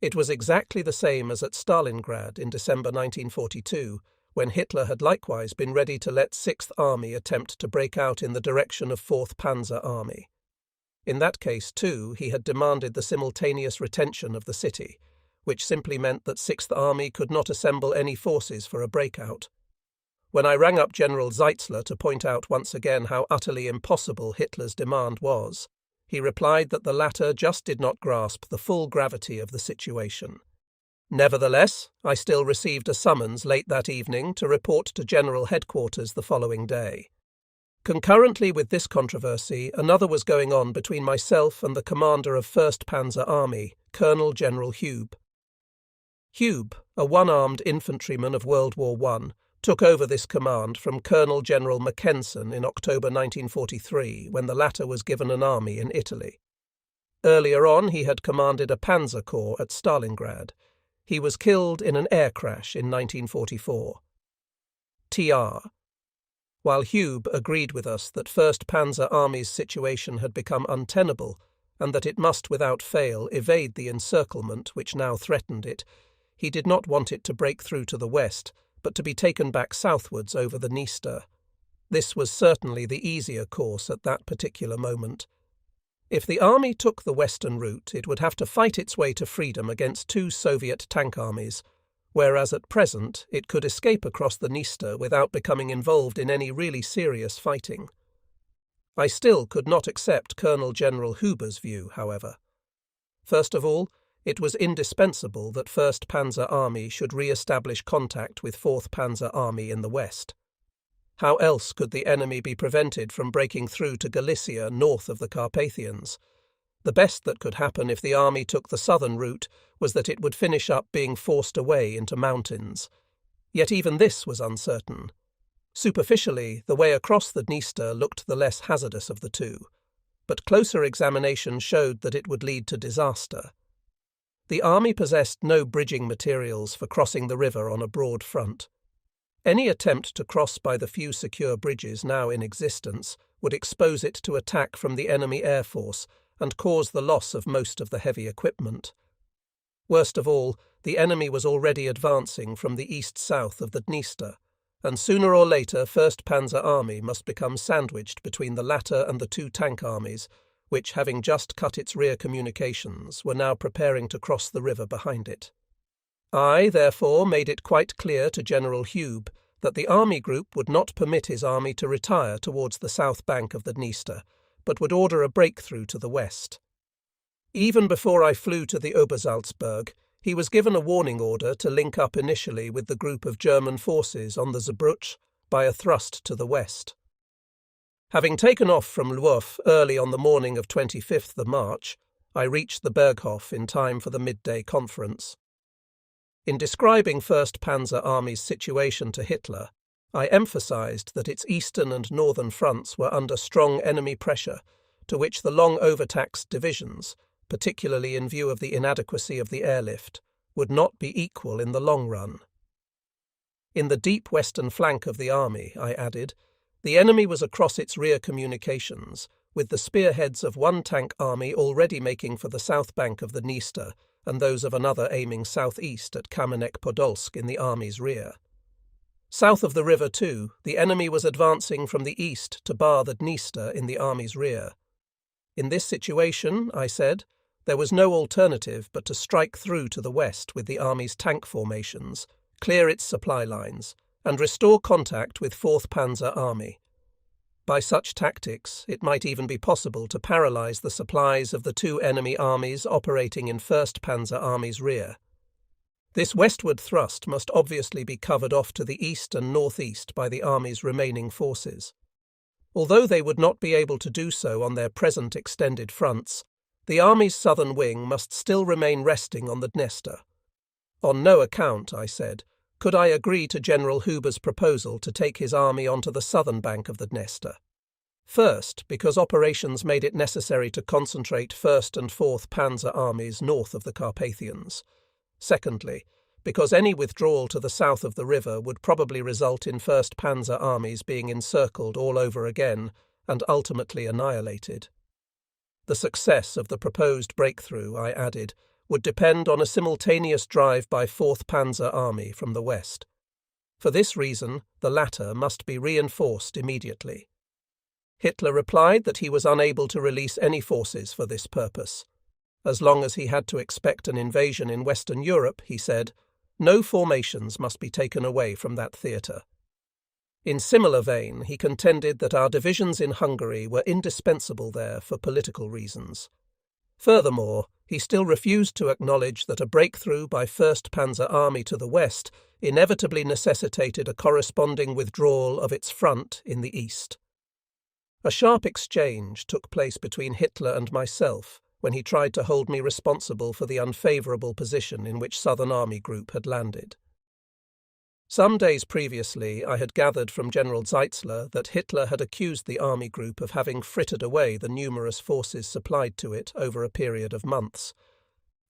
It was exactly the same as at Stalingrad in December 1942, when Hitler had likewise been ready to let 6th Army attempt to break out in the direction of 4th Panzer Army. In that case, too, he had demanded the simultaneous retention of the city, which simply meant that 6th Army could not assemble any forces for a breakout. When I rang up General Zeitzler to point out once again how utterly impossible Hitler's demand was, he replied that the latter just did not grasp the full gravity of the situation. Nevertheless, I still received a summons late that evening to report to General Headquarters the following day. Concurrently with this controversy, another was going on between myself and the commander of 1st Panzer Army, Colonel General Hube. Hube, a one-armed infantryman of World War I, took over this command from Colonel General Mackensen in October 1943, when the latter was given an army in Italy. Earlier on, he had commanded a panzer corps at Stalingrad. He was killed in an air crash in 1944. TR. While Hube agreed with us that 1st Panzer Army's situation had become untenable and that it must without fail evade the encirclement which now threatened it, he did not want it to break through to the west, but to be taken back southwards over the Dniester. This was certainly the easier course at that particular moment. If the army took the western route, it would have to fight its way to freedom against 2 Soviet tank armies, whereas at present it could escape across the Dniester without becoming involved in any really serious fighting. I still could not accept Colonel General Huber's view, however. First of all, it was indispensable that 1st Panzer Army should re-establish contact with 4th Panzer Army in the west. How else could the enemy be prevented from breaking through to Galicia north of the Carpathians? The best that could happen if the army took the southern route was that it would finish up being forced away into mountains. Yet even this was uncertain. Superficially, the way across the Dniester looked the less hazardous of the two, but closer examination showed that it would lead to disaster. The army possessed no bridging materials for crossing the river on a broad front. Any attempt to cross by the few secure bridges now in existence would expose it to attack from the enemy air force and cause the loss of most of the heavy equipment. Worst of all, the enemy was already advancing from the east-south of the Dniester, and sooner or later 1st Panzer Army must become sandwiched between the latter and the 2 tank armies, which, having just cut its rear communications, were now preparing to cross the river behind it. I, therefore, made it quite clear to General Hube that the army group would not permit his army to retire towards the south bank of the Dniester, but would order a breakthrough to the west. Even before I flew to the Obersalzberg, he was given a warning order to link up initially with the group of German forces on the Zbruch by a thrust to the west. Having taken off from Lwów early on the morning of 25th of March, I reached the Berghof in time for the midday conference. In describing 1st Panzer Army's situation to Hitler, I emphasized that its eastern and northern fronts were under strong enemy pressure, to which the long overtaxed divisions, particularly in view of the inadequacy of the airlift, would not be equal in the long run. In the deep western flank of the army, I added, the enemy was across its rear communications, with the spearheads of one tank army already making for the south bank of the Dniester and those of another aiming southeast at Kamenek-Podolsk in the army's rear. South of the river, too, the enemy was advancing from the east to bar the Dniester in the army's rear. In this situation, I said, there was no alternative but to strike through to the west with the army's tank formations, clear its supply lines, and restore contact with 4th Panzer Army. By such tactics, it might even be possible to paralyze the supplies of the two enemy armies operating in 1st Panzer Army's rear. This westward thrust must obviously be covered off to the east and northeast by the army's remaining forces. Although they would not be able to do so on their present extended fronts, the army's southern wing must still remain resting on the Dniester. On no account, I said, could I agree to General Huber's proposal to take his army onto the southern bank of the Dniester. First, because operations made it necessary to concentrate 1st and 4th Panzer armies north of the Carpathians. Secondly, because any withdrawal to the south of the river would probably result in 1st Panzer armies being encircled all over again and ultimately annihilated. The success of the proposed breakthrough, I added, would depend on a simultaneous drive by 4th Panzer Army from the west. For this reason, the latter must be reinforced immediately. Hitler replied that he was unable to release any forces for this purpose. As long as he had to expect an invasion in Western Europe, he said, no formations must be taken away from that theatre. In similar vein, he contended that our divisions in Hungary were indispensable there for political reasons. Furthermore, he still refused to acknowledge that a breakthrough by 1st Panzer Army to the west inevitably necessitated a corresponding withdrawal of its front in the east. A sharp exchange took place between Hitler and myself when he tried to hold me responsible for the unfavourable position in which Southern Army Group had landed. Some days previously, I had gathered from General Zeitzler that Hitler had accused the army group of having frittered away the numerous forces supplied to it over a period of months.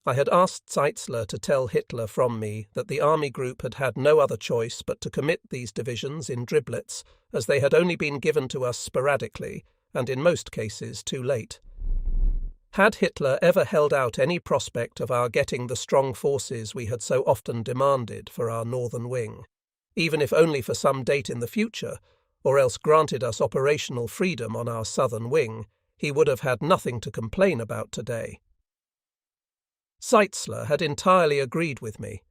I had asked Zeitzler to tell Hitler from me that the army group had had no other choice but to commit these divisions in driblets, as they had only been given to us sporadically, and in most cases too late. Had Hitler ever held out any prospect of our getting the strong forces we had so often demanded for our northern wing, even if only for some date in the future, or else granted us operational freedom on our southern wing, he would have had nothing to complain about today. Zeitzler had entirely agreed with me.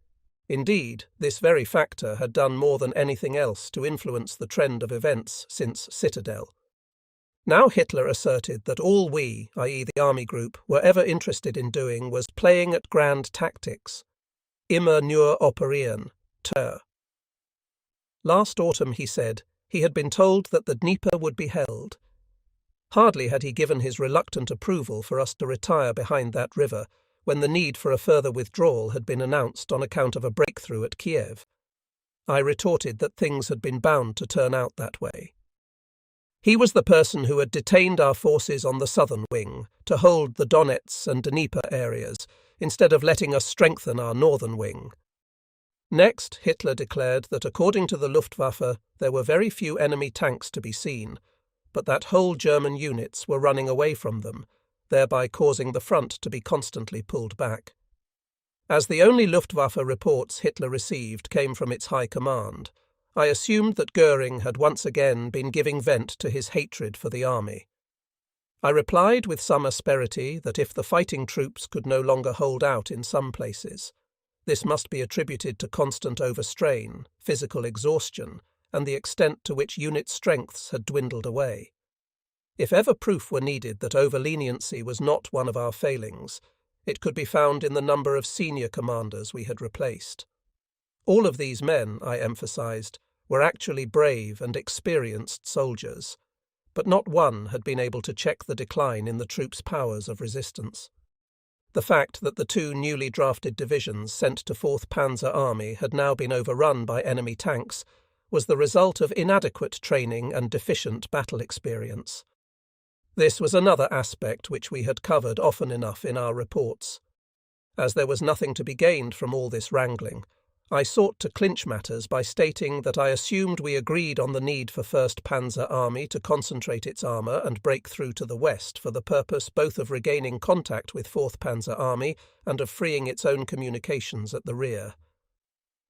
Indeed, this very factor had done more than anything else to influence the trend of events since Citadel. Now Hitler asserted that all we, i.e. the army group, were ever interested in doing was playing at grand tactics. Immer nur operieren, ter. Last autumn, he said, he had been told that the Dnieper would be held. Hardly had he given his reluctant approval for us to retire behind that river when the need for a further withdrawal had been announced on account of a breakthrough at Kiev. I retorted that things had been bound to turn out that way. He was the person who had detained our forces on the southern wing to hold the Donetsk and Dnieper areas, instead of letting us strengthen our northern wing. Next, Hitler declared that according to the Luftwaffe there were very few enemy tanks to be seen, but that whole German units were running away from them, thereby causing the front to be constantly pulled back. As the only Luftwaffe reports Hitler received came from its high command, I assumed that Goering had once again been giving vent to his hatred for the army. I replied with some asperity that if the fighting troops could no longer hold out in some places, this must be attributed to constant overstrain, physical exhaustion, and the extent to which unit strengths had dwindled away. If ever proof were needed that overleniency was not one of our failings, it could be found in the number of senior commanders we had replaced. All of these men, I emphasized, were actually brave and experienced soldiers, but not one had been able to check the decline in the troops' powers of resistance. The fact that the two newly drafted divisions sent to 4th Panzer Army had now been overrun by enemy tanks was the result of inadequate training and deficient battle experience. This was another aspect which we had covered often enough in our reports. As there was nothing to be gained from all this wrangling, I sought to clinch matters by stating that I assumed we agreed on the need for 1st Panzer Army to concentrate its armour and break through to the west for the purpose both of regaining contact with 4th Panzer Army and of freeing its own communications at the rear.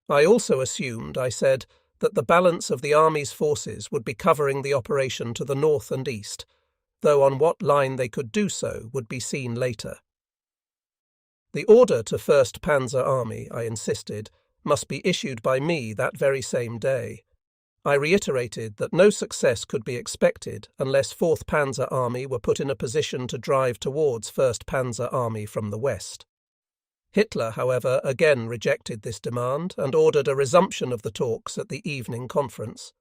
I also assumed, I said, that the balance of the Army's forces would be covering the operation to the north and east, though on what line they could do so would be seen later. The order to 1st Panzer Army, I insisted, must be issued by me that very same day. I reiterated that no success could be expected unless 4th Panzer Army were put in a position to drive towards 1st Panzer Army from the west. Hitler, however, again rejected this demand and ordered a resumption of the talks at the evening conference.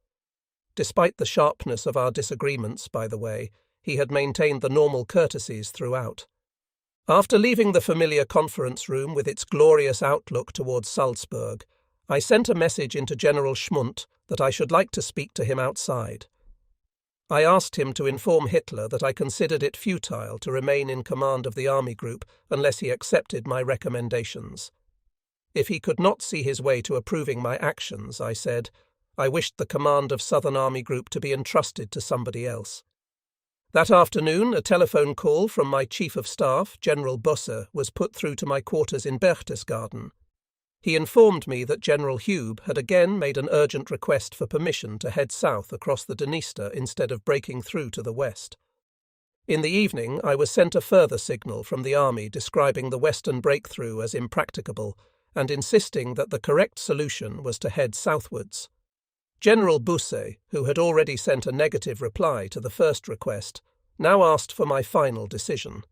Despite the sharpness of our disagreements, by the way, he had maintained the normal courtesies throughout. After leaving the familiar conference room with its glorious outlook towards Salzburg, I sent a message into General Schmundt that I should like to speak to him outside. I asked him to inform Hitler that I considered it futile to remain in command of the army group unless he accepted my recommendations. If he could not see his way to approving my actions, I said, I wished the command of Southern Army Group to be entrusted to somebody else. That afternoon, a telephone call from my Chief of Staff, General Busse, was put through to my quarters in Berchtesgaden. He informed me that General Hube had again made an urgent request for permission to head south across the Dniester instead of breaking through to the west. In the evening, I was sent a further signal from the army describing the western breakthrough as impracticable and insisting that the correct solution was to head southwards. General Busse, who had already sent a negative reply to the first request, now asked for my final decision.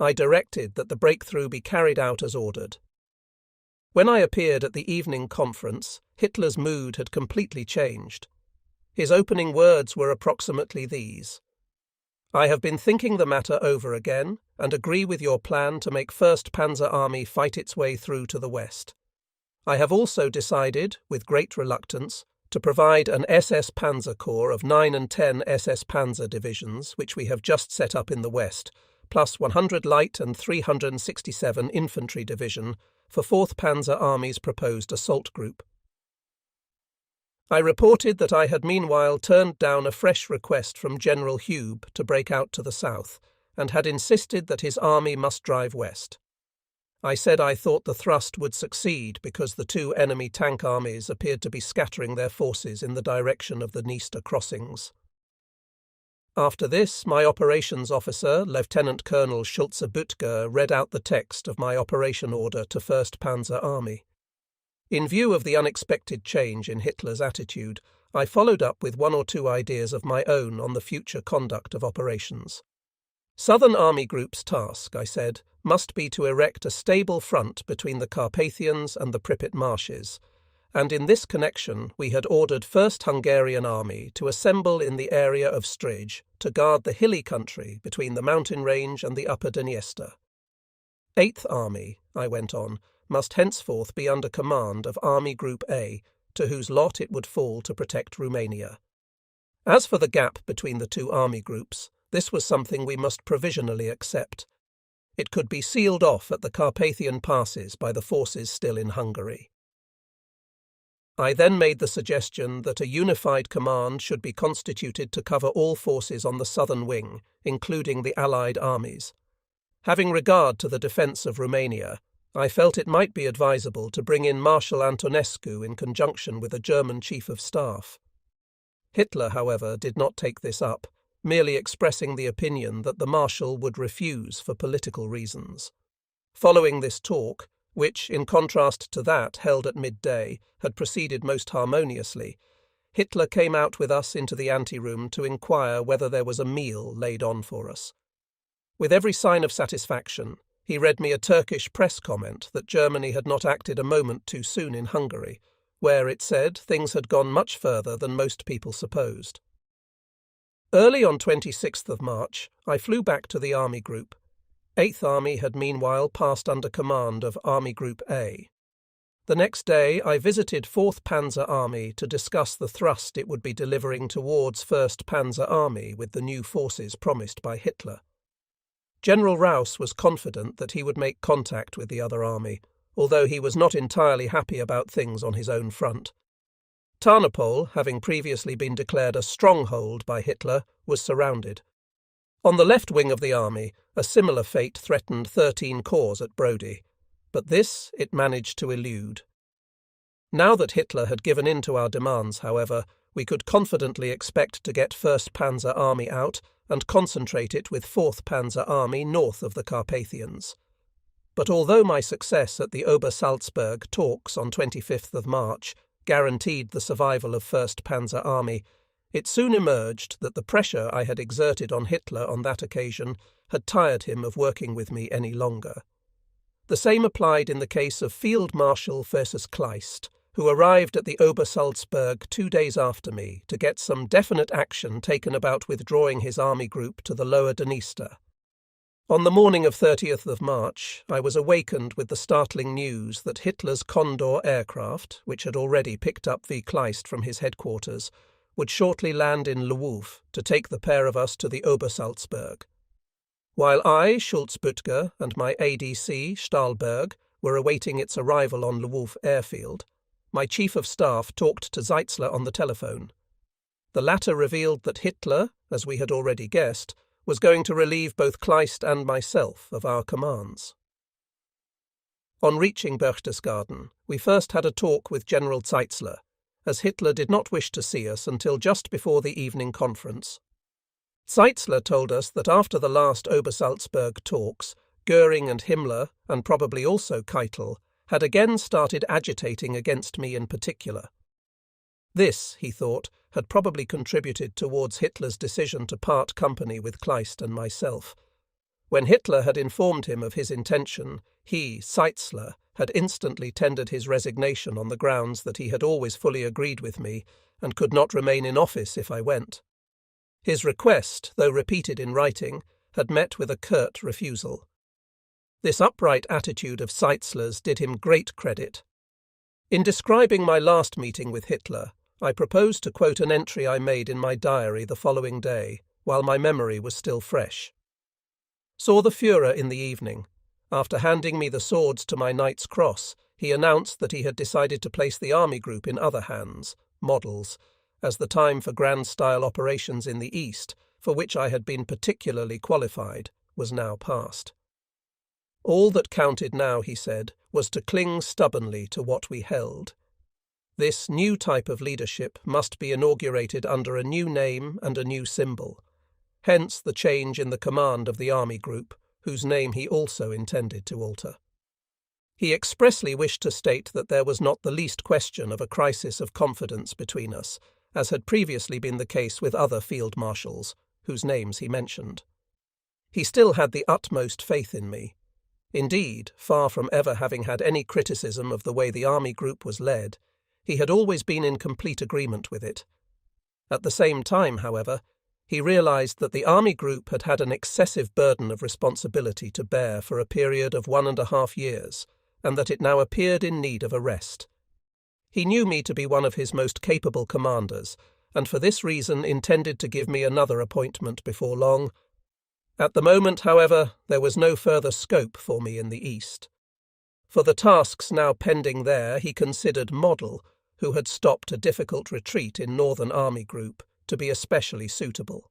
I directed that the breakthrough be carried out as ordered. When I appeared at the evening conference, Hitler's mood had completely changed. His opening words were approximately these: I have been thinking the matter over again and agree with your plan to make 1st Panzer Army fight its way through to the west. I have also decided, with great reluctance, to provide an SS Panzer Corps of 9 and 10 SS Panzer divisions, which we have just set up in the west, plus 100 light and 367 infantry division, for 4th Panzer Army's proposed assault group. I reported that I had meanwhile turned down a fresh request from General Hube to break out to the south, and had insisted that his army must drive west. I said I thought the thrust would succeed because the two enemy tank armies appeared to be scattering their forces in the direction of the Dniester crossings. After this, my operations officer, Lieutenant Colonel Schulze-Büttger, read out the text of my operation order to 1st Panzer Army. In view of the unexpected change in Hitler's attitude, I followed up with one or two ideas of my own on the future conduct of operations. Southern Army Group's task, I said, must be to erect a stable front between the Carpathians and the Pripyat marshes, and in this connection we had ordered 1st Hungarian Army to assemble in the area of Strij to guard the hilly country between the mountain range and the upper Dniester. 8th Army, I went on, must henceforth be under command of Army Group A, to whose lot it would fall to protect Romania. As for the gap between the two army groups, this was something we must provisionally accept. It could be sealed off at the Carpathian passes by the forces still in Hungary. I then made the suggestion that a unified command should be constituted to cover all forces on the southern wing, including the Allied armies. Having regard to the defence of Romania, I felt it might be advisable to bring in Marshal Antonescu in conjunction with a German Chief of Staff. Hitler, however, did not take this up, merely expressing the opinion that the Marshal would refuse for political reasons. Following this talk, which, in contrast to that held at midday, had proceeded most harmoniously, Hitler came out with us into the anteroom to inquire whether there was a meal laid on for us. With every sign of satisfaction, he read me a Turkish press comment that Germany had not acted a moment too soon in Hungary, where, it said, things had gone much further than most people supposed. Early on 26th of March, I flew back to the Army Group. 8th Army had meanwhile passed under command of Army Group A. The next day I visited 4th Panzer Army to discuss the thrust it would be delivering towards 1st Panzer Army with the new forces promised by Hitler. General Raus was confident that he would make contact with the other army, although he was not entirely happy about things on his own front. Tarnopol, having previously been declared a stronghold by Hitler, was surrounded. On the left wing of the army, a similar fate threatened 13 corps at Brody, but this it managed to elude. Now that Hitler had given in to our demands, however, we could confidently expect to get 1st Panzer Army out and concentrate it with 4th Panzer Army north of the Carpathians. But although my success at the Obersalzberg talks on 25th of March guaranteed the survival of 1st Panzer Army, it soon emerged that the pressure I had exerted on Hitler on that occasion had tired him of working with me any longer. The same applied in the case of Field Marshal versus Kleist, who arrived at the Obersalzberg 2 days after me to get some definite action taken about withdrawing his army group to the lower Dniester. On the morning of 30th of March, I was awakened with the startling news that Hitler's Condor aircraft, which had already picked up V. Kleist from his headquarters, would shortly land in Lwów to take the pair of us to the Obersalzberg. While I, Schulz-Büttger, and my ADC, Stahlberg, were awaiting its arrival on Lwów airfield, my chief of staff talked to Zeitzler on the telephone. The latter revealed that Hitler, as we had already guessed, was going to relieve both Kleist and myself of our commands. On reaching Berchtesgaden, we first had a talk with General Zeitzler, as Hitler did not wish to see us until just before the evening conference. Zeitzler told us that after the last Obersalzberg talks, Göring and Himmler, and probably also Keitel, had again started agitating against me in particular. This, he thought, had probably contributed towards Hitler's decision to part company with Kleist and myself. When Hitler had informed him of his intention, he, Zeitzler, had instantly tendered his resignation on the grounds that he had always fully agreed with me and could not remain in office if I went. His request, though repeated in writing, had met with a curt refusal. This upright attitude of Zeitzler's did him great credit. In describing my last meeting with Hitler, I propose to quote an entry I made in my diary the following day, while my memory was still fresh. Saw the Führer in the evening. After handing me the swords to my Knight's Cross, he announced that he had decided to place the army group in other hands, models, as the time for grand-style operations in the East, for which I had been particularly qualified, was now past. All that counted now, he said, was to cling stubbornly to what we held. This new type of leadership must be inaugurated under a new name and a new symbol, hence the change in the command of the army group, whose name he also intended to alter. He expressly wished to state that there was not the least question of a crisis of confidence between us, as had previously been the case with other field marshals, whose names he mentioned. He still had the utmost faith in me. Indeed, far from ever having had any criticism of the way the army group was led, he had always been in complete agreement with it. At the same time, however, he realized that the army group had had an excessive burden of responsibility to bear for a period of 1.5 years, and that it now appeared in need of a rest. He knew me to be one of his most capable commanders, and for this reason intended to give me another appointment before long. At the moment, however, there was no further scope for me in the East. For the tasks now pending there he considered Model, who had stopped a difficult retreat in Northern Army Group, to be especially suitable.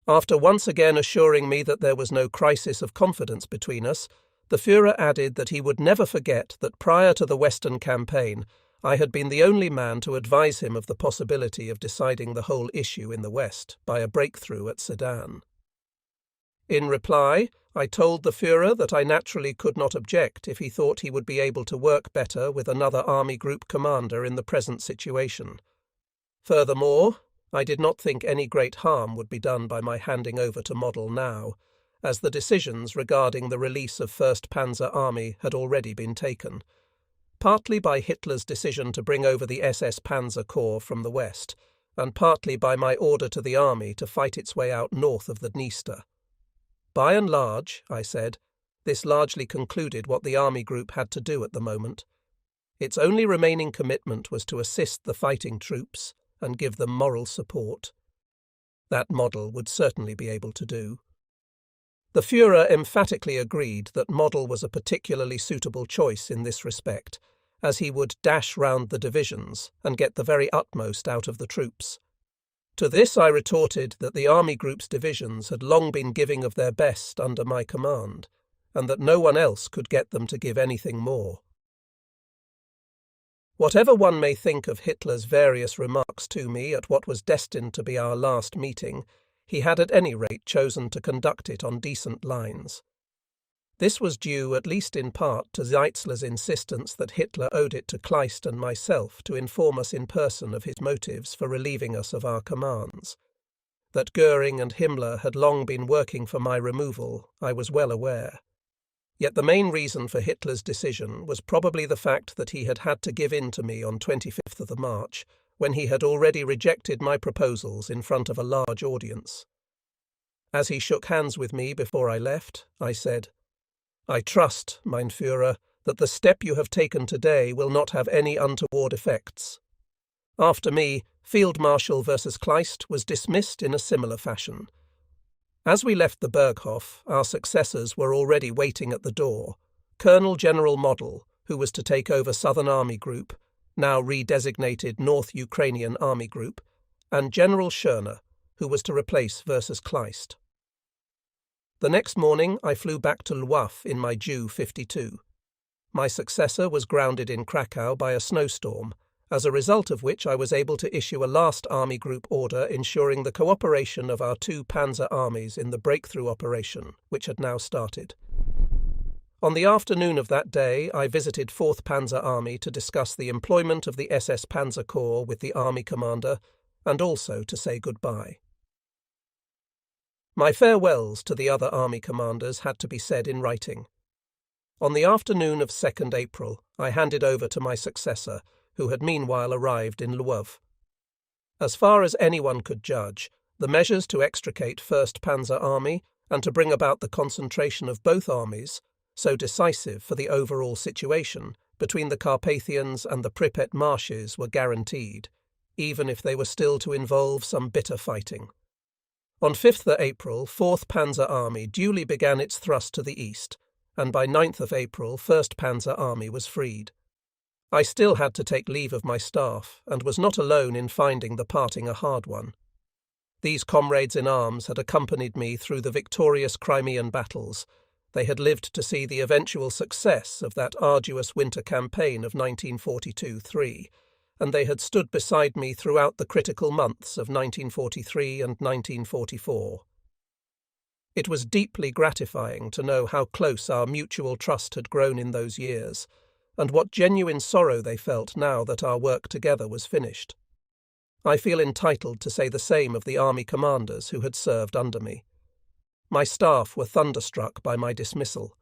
After once again assuring me that there was no crisis of confidence between us, the Führer added that he would never forget that prior to the Western campaign I had been the only man to advise him of the possibility of deciding the whole issue in the West by a breakthrough at Sedan. In reply, I told the Führer that I naturally could not object if he thought he would be able to work better with another army group commander in the present situation. Furthermore, I did not think any great harm would be done by my handing over to Model now, as the decisions regarding the release of 1st Panzer Army had already been taken, partly by Hitler's decision to bring over the SS Panzer Corps from the west, and partly by my order to the army to fight its way out north of the Dniester. By and large, I said, this largely concluded what the army group had to do at the moment. Its only remaining commitment was to assist the fighting troops and give them moral support. That Model would certainly be able to do. The Führer emphatically agreed that Model was a particularly suitable choice in this respect, as he would dash round the divisions and get the very utmost out of the troops. To this I retorted that the Army Group's divisions had long been giving of their best under my command, and that no one else could get them to give anything more. Whatever one may think of Hitler's various remarks to me at what was destined to be our last meeting, he had at any rate chosen to conduct it on decent lines. This was due, at least in part, to Zeitzler's insistence that Hitler owed it to Kleist and myself to inform us in person of his motives for relieving us of our commands. That Goering and Himmler had long been working for my removal, I was well aware. Yet the main reason for Hitler's decision was probably the fact that he had had to give in to me on 25th of the March, when he had already rejected my proposals in front of a large audience. As he shook hands with me before I left, I said, "I trust, mein Führer, that the step you have taken today will not have any untoward effects." After me, Field Marshal versus Kleist was dismissed in a similar fashion. As we left the Berghof, our successors were already waiting at the door. Colonel General Model, who was to take over Southern Army Group, now redesignated North Ukrainian Army Group, and General Schörner, who was to replace versus Kleist. The next morning I flew back to Lwów in my Ju-52. My successor was grounded in Krakow by a snowstorm, as a result of which I was able to issue a last Army Group order ensuring the cooperation of our two panzer armies in the breakthrough operation, which had now started. On the afternoon of that day, I visited 4th Panzer Army to discuss the employment of the SS Panzer Corps with the Army Commander, and also to say goodbye. My farewells to the other Army commanders had to be said in writing. On the afternoon of 2nd April, I handed over to my successor, who had meanwhile arrived in Lwów. As far as anyone could judge, the measures to extricate 1st Panzer Army and to bring about the concentration of both armies, so decisive for the overall situation, between the Carpathians and the Pripet marshes were guaranteed, even if they were still to involve some bitter fighting. On 5th April, 4th Panzer Army duly began its thrust to the east, and by 9th of April, 1st Panzer Army was freed. I still had to take leave of my staff, and was not alone in finding the parting a hard one. These comrades in arms had accompanied me through the victorious Crimean battles. They had lived to see the eventual success of that arduous winter campaign of 1942-3, and they had stood beside me throughout the critical months of 1943 and 1944. It was deeply gratifying to know how close our mutual trust had grown in those years, and what genuine sorrow they felt now that our work together was finished. I feel entitled to say the same of the army commanders who had served under me. My staff were thunderstruck by my dismissal.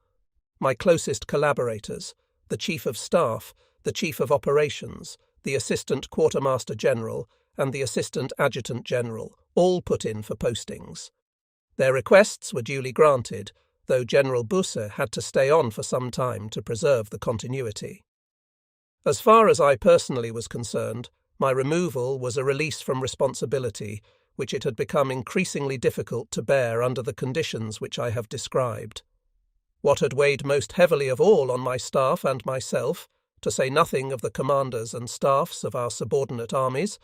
My closest collaborators, the Chief of Staff, the Chief of Operations, the Assistant Quartermaster General, and the Assistant Adjutant General, all put in for postings. Their requests were duly granted, though General Busse had to stay on for some time to preserve the continuity. As far as I personally was concerned, my removal was a release from responsibility, which it had become increasingly difficult to bear under the conditions which I have described. What had weighed most heavily of all on my staff and myself, to say nothing of the commanders and staffs of our subordinate armies,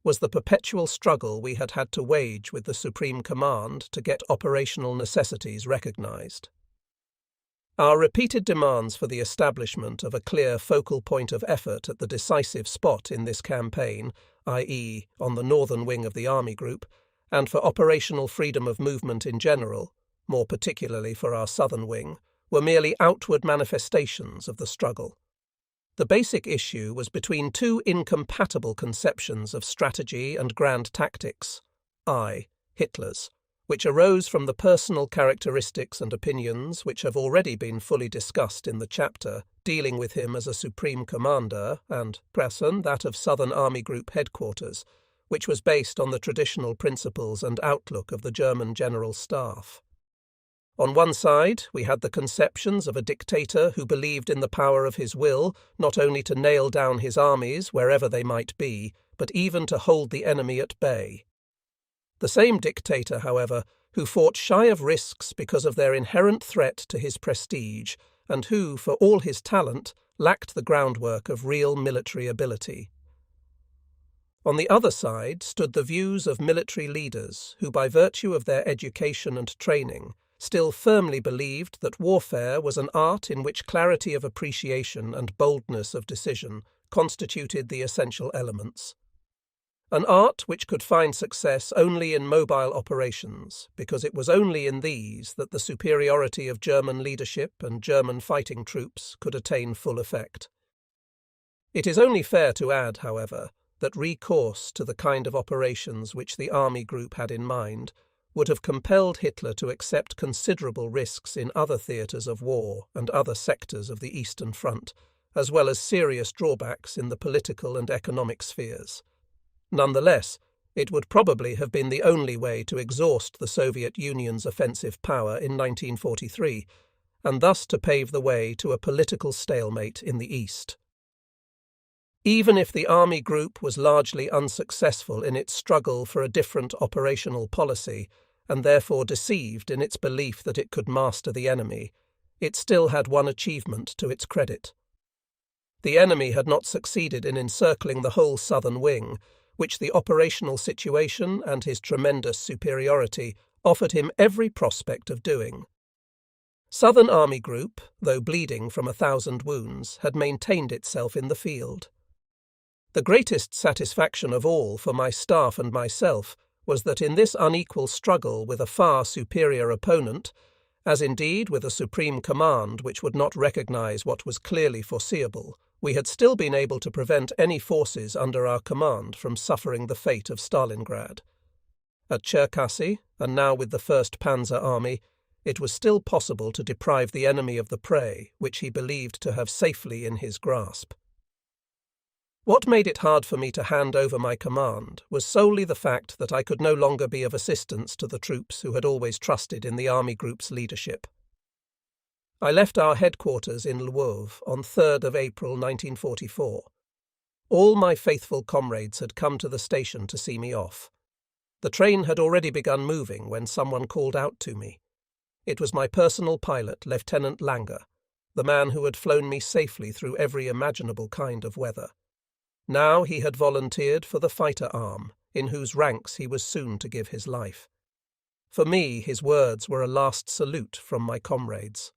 was the perpetual struggle we had had to wage with the Supreme Command to get operational necessities recognized. Our repeated demands for the establishment of a clear focal point of effort at the decisive spot in this campaign, i.e., on the northern wing of the Army Group, and for operational freedom of movement in general, more particularly for our southern wing, were merely outward manifestations of the struggle. The basic issue was between two incompatible conceptions of strategy and grand tactics, Hitler's, which arose from the personal characteristics and opinions which have already been fully discussed in the chapter dealing with him as a supreme commander, and Pressen, that of Southern Army Group headquarters, which was based on the traditional principles and outlook of the German General Staff. On one side, we had the conceptions of a dictator who believed in the power of his will not only to nail down his armies wherever they might be, but even to hold the enemy at bay. The same dictator, however, who fought shy of risks because of their inherent threat to his prestige, and who, for all his talent, lacked the groundwork of real military ability. On the other side stood the views of military leaders who, by virtue of their education and training, still firmly believed that warfare was an art in which clarity of appreciation and boldness of decision constituted the essential elements. An art which could find success only in mobile operations, because it was only in these that the superiority of German leadership and German fighting troops could attain full effect. It is only fair to add, however, that recourse to the kind of operations which the army group had in mind would have compelled Hitler to accept considerable risks in other theatres of war and other sectors of the Eastern Front, as well as serious drawbacks in the political and economic spheres. Nonetheless, it would probably have been the only way to exhaust the Soviet Union's offensive power in 1943, and thus to pave the way to a political stalemate in the East. Even if the army group was largely unsuccessful in its struggle for a different operational policy, and therefore deceived in its belief that it could master the enemy, it still had one achievement to its credit. The enemy had not succeeded in encircling the whole southern wing, which the operational situation and his tremendous superiority offered him every prospect of doing. Southern Army Group, though bleeding from 1,000 wounds, had maintained itself in the field. The greatest satisfaction of all for my staff and myself was that in this unequal struggle with a far superior opponent, as indeed with a supreme command which would not recognize what was clearly foreseeable, we had still been able to prevent any forces under our command from suffering the fate of Stalingrad. At Cherkassy, and now with the 1st Panzer Army, it was still possible to deprive the enemy of the prey which he believed to have safely in his grasp. What made it hard for me to hand over my command was solely the fact that I could no longer be of assistance to the troops who had always trusted in the army group's leadership. I left our headquarters in Lwów on 3rd of April 1944. All my faithful comrades had come to the station to see me off. The train had already begun moving when someone called out to me. It was my personal pilot, Lieutenant Langer, the man who had flown me safely through every imaginable kind of weather. Now he had volunteered for the fighter arm, in whose ranks he was soon to give his life. For me, his words were a last salute from my comrades.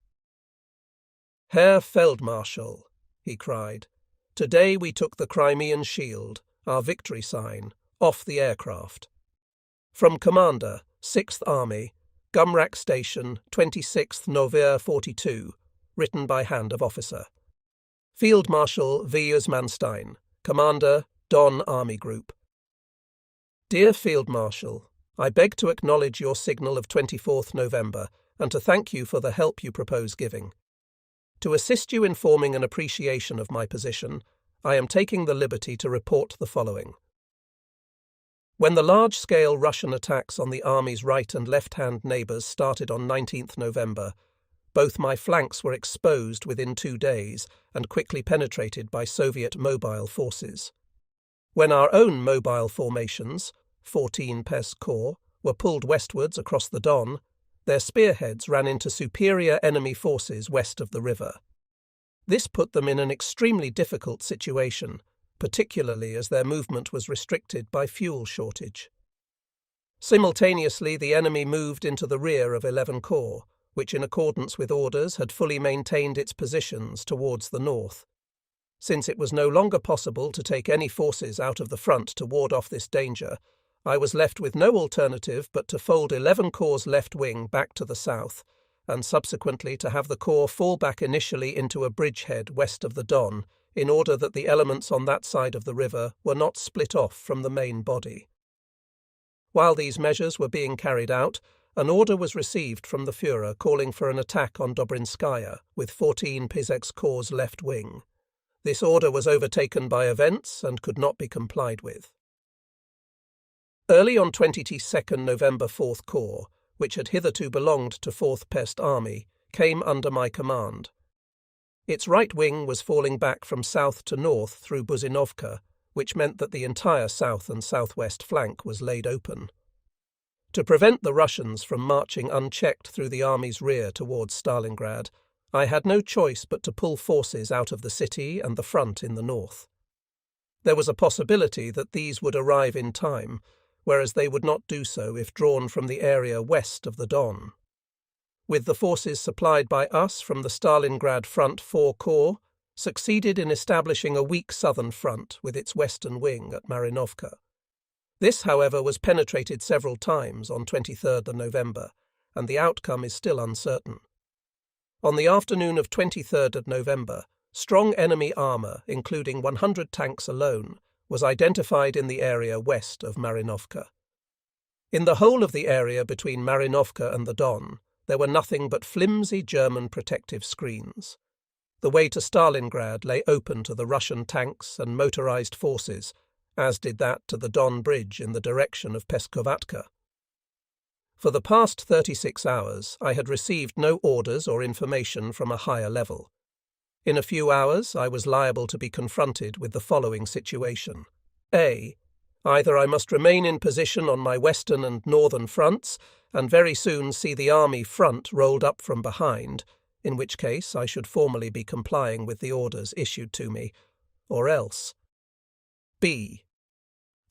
"Herr Feldmarschall," he cried, "today we took the Crimean Shield, our victory sign, off the aircraft. From Commander, 6th Army, Gumrak Station, 26th November 42, written by hand of officer. Field Marshal Viers Manstein, Commander, Don Army Group. Dear Field Marshal, I beg to acknowledge your signal of 24th November and to thank you for the help you propose giving. To assist you in forming an appreciation of my position, I am taking the liberty to report the following. When the large-scale Russian attacks on the Army's right and left-hand neighbours started on 19th November, both my flanks were exposed within 2 days and quickly penetrated by Soviet mobile forces. When our own mobile formations, 14 PES Corps, were pulled westwards across the Don, their spearheads ran into superior enemy forces west of the river. This put them in an extremely difficult situation, particularly as their movement was restricted by fuel shortage. Simultaneously, the enemy moved into the rear of 11 Corps, which in accordance with orders had fully maintained its positions towards the north. Since it was no longer possible to take any forces out of the front to ward off this danger, I was left with no alternative but to fold 11 Corps' left wing back to the south, and subsequently to have the Corps fall back initially into a bridgehead west of the Don, in order that the elements on that side of the river were not split off from the main body. While these measures were being carried out, an order was received from the Führer calling for an attack on Dobrinskaya with 14 Pizek's Corps' left wing. This order was overtaken by events and could not be complied with. Early on 22nd November 4th Corps, which had hitherto belonged to 4th Pest Army, came under my command. Its right wing was falling back from south to north through Buzinovka, which meant that the entire south and southwest flank was laid open. To prevent the Russians from marching unchecked through the army's rear towards Stalingrad, I had no choice but to pull forces out of the city and the front in the north. There was a possibility that these would arrive in time, whereas they would not do so if drawn from the area west of the Don. With the forces supplied by us from the Stalingrad front, 4 Corps succeeded in establishing a weak southern front with its western wing at Marinovka. This, however, was penetrated several times on 23rd November, and the outcome is still uncertain. On the afternoon of 23rd November, strong enemy armour, including 100 tanks alone, was identified in the area west of Marinovka. In the whole of the area between Marinovka and the Don, there were nothing but flimsy German protective screens. The way to Stalingrad lay open to the Russian tanks and motorized forces, as did that to the Don Bridge in the direction of Peskovatka. For the past 36 hours, I had received no orders or information from a higher level. In a few hours, I was liable to be confronted with the following situation. A. Either I must remain in position on my western and northern fronts, and very soon see the army front rolled up from behind, in which case I should formally be complying with the orders issued to me, or else. B.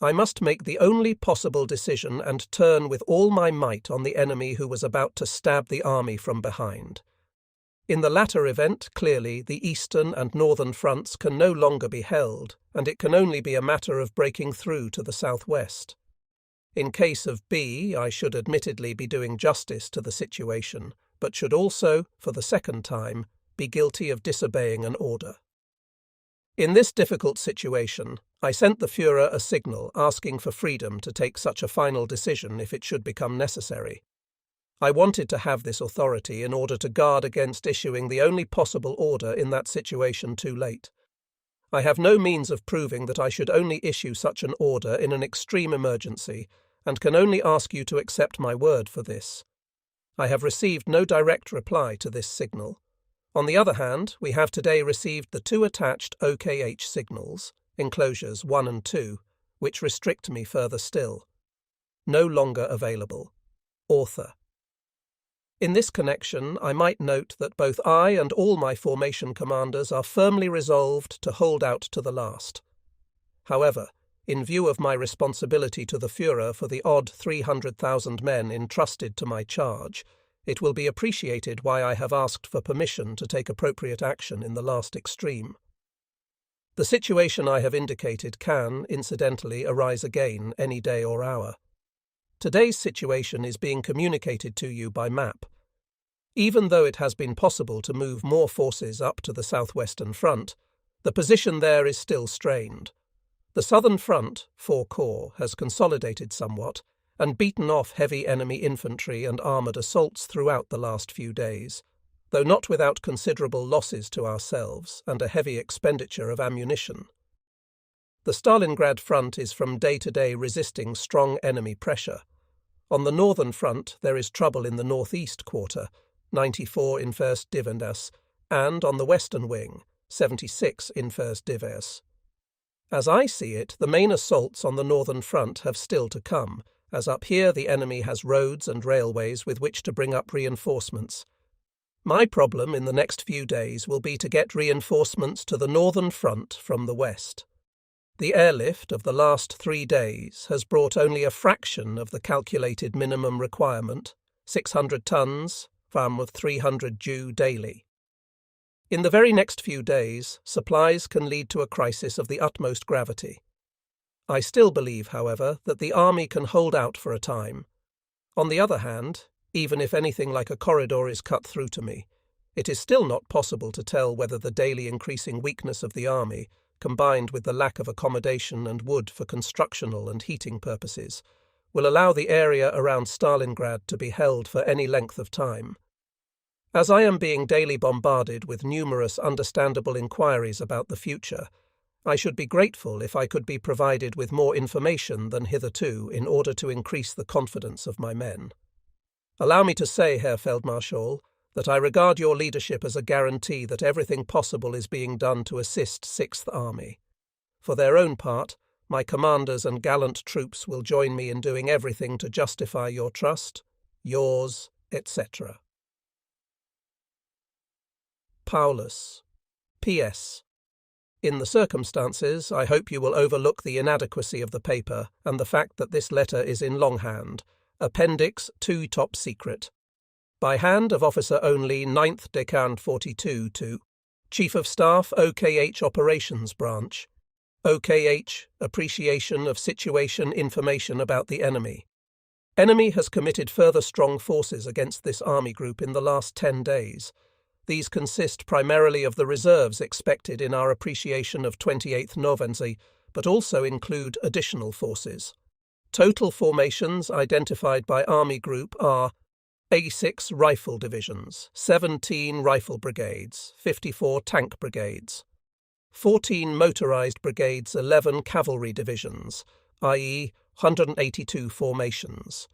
I must make the only possible decision and turn with all my might on the enemy who was about to stab the army from behind. In the latter event, clearly, the eastern and northern fronts can no longer be held, and it can only be a matter of breaking through to the southwest. In case of B, I should admittedly be doing justice to the situation, but should also, for the second time, be guilty of disobeying an order. In this difficult situation, I sent the Führer a signal asking for freedom to take such a final decision if it should become necessary. I wanted to have this authority in order to guard against issuing the only possible order in that situation too late. I have no means of proving that I should only issue such an order in an extreme emergency, and can only ask you to accept my word for this. I have received no direct reply to this signal. On the other hand, we have today received the 2 attached OKH signals, enclosures 1 and 2, which restrict me further still. No longer available. Author. In this connection, I might note that both I and all my formation commanders are firmly resolved to hold out to the last. However, in view of my responsibility to the Führer for the odd 300,000 men entrusted to my charge, it will be appreciated why I have asked for permission to take appropriate action in the last extreme. The situation I have indicated can, incidentally, arise again any day or hour. Today's situation is being communicated to you by map. Even though it has been possible to move more forces up to the southwestern front, the position there is still strained. The southern front, 4 Corps, has consolidated somewhat and beaten off heavy enemy infantry and armoured assaults throughout the last few days, though not without considerable losses to ourselves and a heavy expenditure of ammunition. The Stalingrad front is from day to day resisting strong enemy pressure. On the northern front there is trouble in the northeast quarter, 94 in 1st Divisions, and on the western wing, 76 in 1st Divisions. As I see it, the main assaults on the northern front have still to come, as up here the enemy has roads and railways with which to bring up reinforcements. My problem in the next few days will be to get reinforcements to the northern front from the west. The airlift of the last 3 days has brought only a fraction of the calculated minimum requirement, 600 tons, from 300 due daily. In the very next few days, supplies can lead to a crisis of the utmost gravity. I still believe, however, that the army can hold out for a time. On the other hand, even if anything like a corridor is cut through to me, it is still not possible to tell whether the daily increasing weakness of the army, combined with the lack of accommodation and wood for constructional and heating purposes, will allow the area around Stalingrad to be held for any length of time. As I am being daily bombarded with numerous understandable inquiries about the future, I should be grateful if I could be provided with more information than hitherto in order to increase the confidence of my men. Allow me to say, Herr Feldmarschall, that I regard your leadership as a guarantee that everything possible is being done to assist 6th Army. For their own part, My commanders and gallant troops will join me in doing everything to justify your trust. Yours, etc. Paulus. P.S. In the circumstances, I hope you will overlook the inadequacy of the paper and the fact that this letter is in longhand. Appendix 2 top secret. By hand of Officer only 9th Decant 42 to Chief of Staff OKH Operations Branch. OKH, Appreciation of Situation Information about the Enemy. Enemy has committed further strong forces against this army group in the last 10 days. These consist primarily of the reserves expected in our appreciation of 28th November, but also include additional forces. Total formations identified by Army Group are A6 Rifle Divisions, 17 Rifle Brigades, 54 Tank Brigades, 14 Motorized Brigades, 11 Cavalry Divisions, i.e. 182 formations.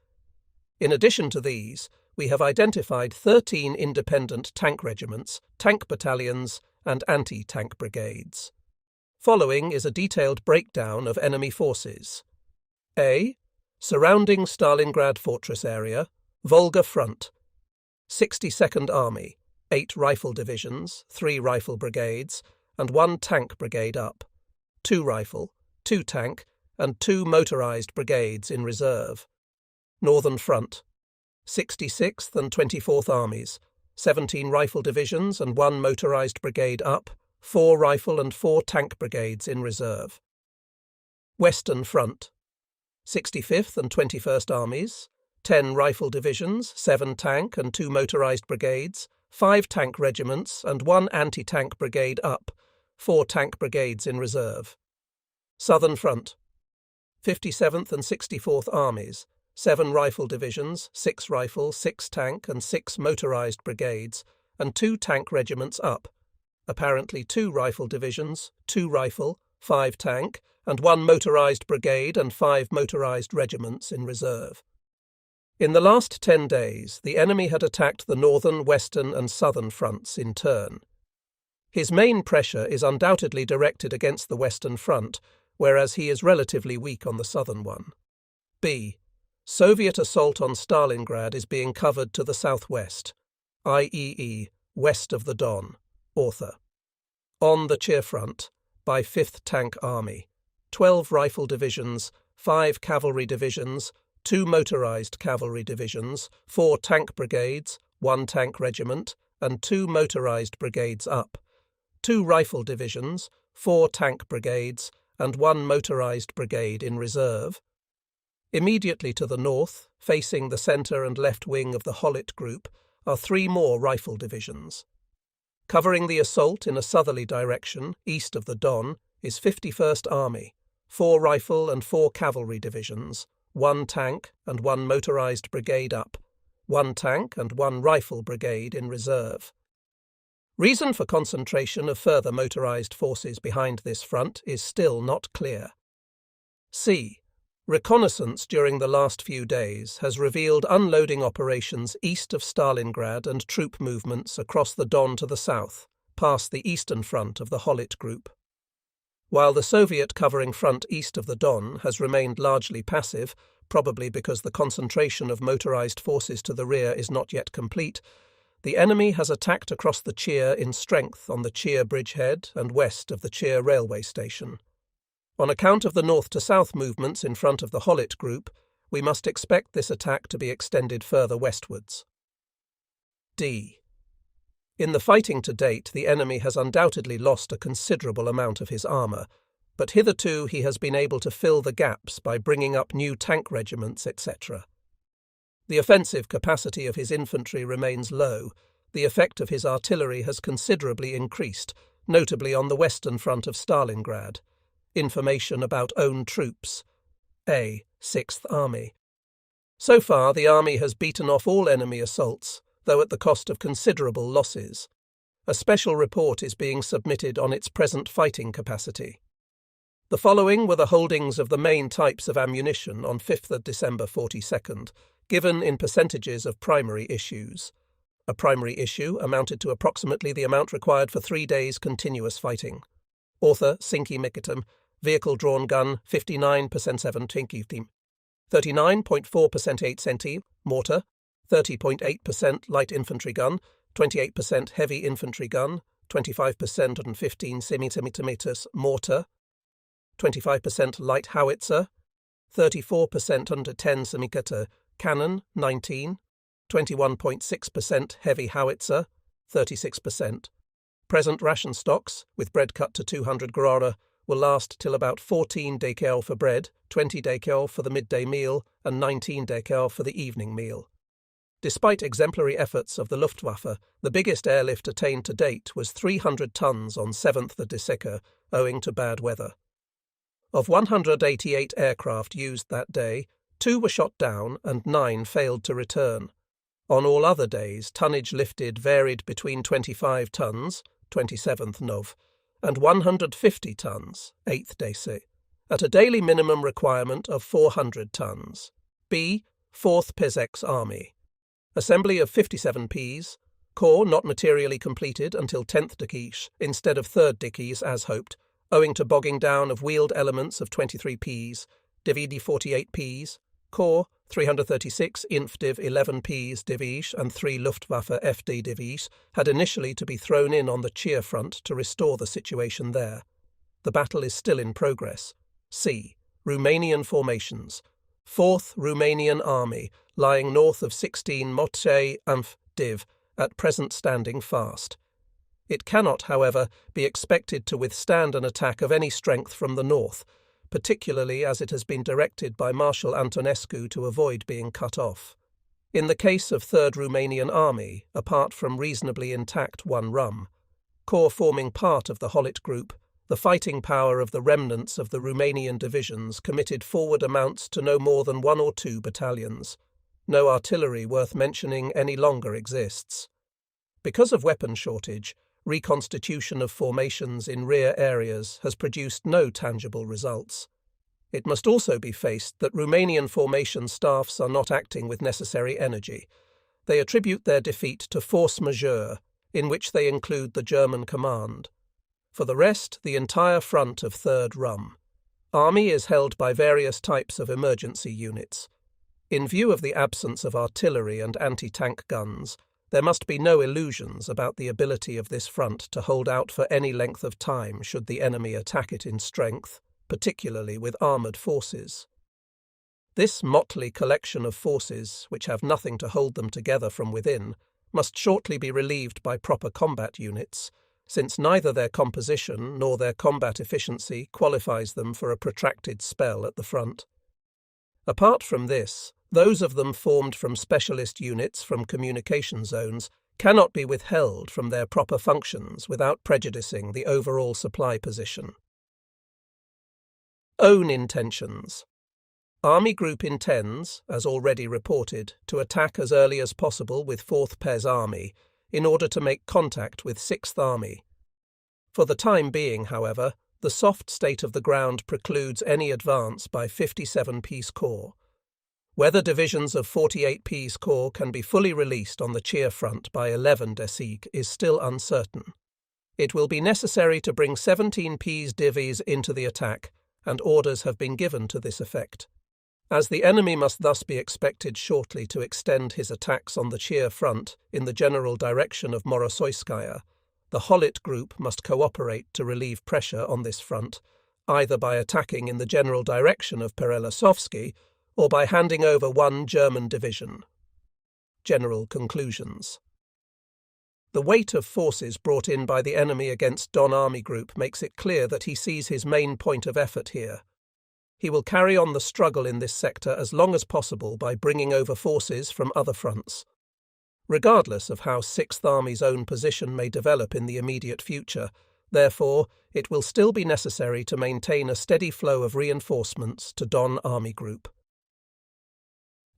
In addition to these, we have identified 13 independent tank regiments, tank battalions, and anti-tank brigades. Following is a detailed breakdown of enemy forces. A. Surrounding Stalingrad Fortress area, Volga Front. 62nd Army, 8 rifle divisions, 3 rifle brigades, and 1 tank brigade up, 2 rifle, 2 tank, and 2 motorized brigades in reserve. Northern Front. 66th and 24th Armies, 17 rifle divisions and 1 motorized brigade up, 4 rifle and 4 tank brigades in reserve. Western Front. 65th and 21st Armies, 10 rifle divisions, 7 tank and 2 motorized brigades, 5 tank regiments and 1 anti-tank brigade up, 4 tank brigades in reserve. Southern Front. 57th and 64th Armies, 7 rifle divisions, 6 rifle, 6 tank and 6 motorized brigades, and 2 tank regiments up, apparently 2 rifle divisions, 2 rifle, 5 tank, and 1 motorized brigade and 5 motorized regiments in reserve. In the last 10 days, the enemy had attacked the northern, western and southern fronts in turn. His main pressure is undoubtedly directed against the western front, whereas he is relatively weak on the southern one. B. Soviet assault on Stalingrad is being covered to the southwest, i.e. west of the Don. Author. On the Cheer Front, by 5th Tank Army, 12 rifle divisions, 5 cavalry divisions, 2 motorized cavalry divisions, 4 tank brigades, 1 tank regiment, and 2 motorized brigades up, 2 rifle divisions, 4 tank brigades, and 1 motorized brigade in reserve. Immediately to the north, facing the centre and left wing of the Hollet Group, are 3 more rifle divisions. Covering the assault in a southerly direction, east of the Don, is 51st Army, 4 rifle and 4 cavalry divisions, 1 tank and 1 motorized brigade up, 1 tank and 1 rifle brigade in reserve. Reason for concentration of further motorized forces behind this front is still not clear. C. Reconnaissance during the last few days has revealed unloading operations east of Stalingrad and troop movements across the Don to the south, past the eastern front of the Hollet Group. While the Soviet covering front east of the Don has remained largely passive, probably because the concentration of motorized forces to the rear is not yet complete, the enemy has attacked across the Cheer in strength on the Cheer bridgehead and west of the Cheer railway station. On account of the north-to-south movements in front of the Hollet Group, we must expect this attack to be extended further westwards. D. In the fighting to date, the enemy has undoubtedly lost a considerable amount of his armour, but hitherto he has been able to fill the gaps by bringing up new tank regiments, etc. The offensive capacity of his infantry remains low. The effect of his artillery has considerably increased, notably on the western front of Stalingrad. Information about own troops. A. 6th Army. So far, the army has beaten off all enemy assaults, though at the cost of considerable losses. A special report is being submitted on its present fighting capacity. The following were the holdings of the main types of ammunition on 5th December 42nd, given in percentages of primary issues. A primary issue amounted to approximately the amount required for 3 days continuous fighting. Author Sinki Mikatum, vehicle-drawn gun 59% 17 team, 39.4% 8 centi, mortar, 30.8% light infantry gun, 28% heavy infantry gun, 25% and 15 centimeters mortar, 25% light howitzer, 34% under 10 centimeter cannon 19, 21.6% heavy howitzer, 36%. Present ration stocks, with bread cut to 200 grara, will last till about 14 DKL for bread, 20 DKL for the midday meal, and 19 DKL for the evening meal. Despite exemplary efforts of the Luftwaffe, the biggest airlift attained to date was 300 tons on 7th of December, owing to bad weather. Of 188 aircraft used that day, 2 were shot down and 9 failed to return. On all other days, tonnage lifted varied between 25 tons, 27th Nov, and 150 tons, 8th Dec, at a daily minimum requirement of 400 tons. B. 4th PESX Army. Assembly of 57 Ps. Corps not materially completed until 10th Dec instead of 3rd Dec as hoped, owing to bogging down of wheeled elements of 23 Ps, Div 48 Ps, Corps 336 Inf Div 11 Ps Division and 3 Luftwaffe FD Division had initially to be thrown in on the Cheer front to restore the situation there. The battle is still in progress. C. Romanian formations. 4th Romanian Army, lying north of 16 Motte Inf Div, at present standing fast. It cannot, however, be expected to withstand an attack of any strength from the north, particularly as it has been directed by Marshal Antonescu to avoid being cut off. In the case of 3rd Romanian Army, apart from reasonably intact 1 Rum, corps forming part of the Holit Group, the fighting power of the remnants of the Romanian divisions committed forward amounts to no more than 1 or 2 battalions. No artillery worth mentioning any longer exists. Because of weapon shortage, reconstitution of formations in rear areas has produced no tangible results. It must also be faced that Romanian formation staffs are not acting with necessary energy. They attribute their defeat to force majeure, in which they include the German command. For the rest, the entire front of 3rd Rum. Army is held by various types of emergency units. In view of the absence of artillery and anti-tank guns, there must be no illusions about the ability of this front to hold out for any length of time should the enemy attack it in strength, particularly with armoured forces. This motley collection of forces, which have nothing to hold them together from within, must shortly be relieved by proper combat units, since neither their composition nor their combat efficiency qualifies them for a protracted spell at the front. Apart from this, those of them formed from specialist units from communication zones cannot be withheld from their proper functions without prejudicing the overall supply position. Own intentions. Army Group intends, as already reported, to attack as early as possible with 4th PES Army in order to make contact with 6th Army. For the time being, however, the soft state of the ground precludes any advance by 57 Peace Corps. Whether divisions of 48 Peace Corps can be fully released on the Cheer front by 11 Dec is still uncertain. It will be necessary to bring 17 Ps Divies into the attack, and orders have been given to this effect. As the enemy must thus be expected shortly to extend his attacks on the Cheer front in the general direction of Morosoiskaya, the Holit Group must cooperate to relieve pressure on this front, either by attacking in the general direction of Perelasovsky or by handing over 1 German division. General conclusions. The weight of forces brought in by the enemy against Don Army Group makes it clear that he sees his main point of effort here. He will carry on the struggle in this sector as long as possible by bringing over forces from other fronts. Regardless of how 6th Army's own position may develop in the immediate future, therefore, it will still be necessary to maintain a steady flow of reinforcements to Don Army Group.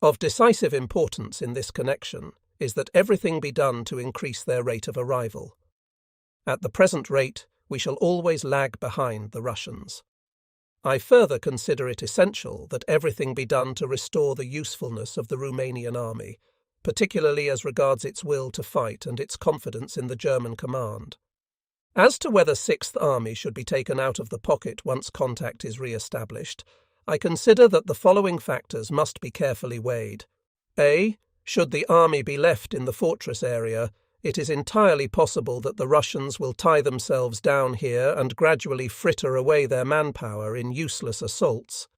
Of decisive importance in this connection is that everything be done to increase their rate of arrival. At the present rate, we shall always lag behind the Russians. I further consider it essential that everything be done to restore the usefulness of the Romanian army, particularly as regards its will to fight and its confidence in the German command. As to whether 6th Army should be taken out of the pocket once contact is re-established, I consider that the following factors must be carefully weighed. A. Should the army be left in the fortress area, it is entirely possible that the Russians will tie themselves down here and gradually fritter away their manpower in useless assaults.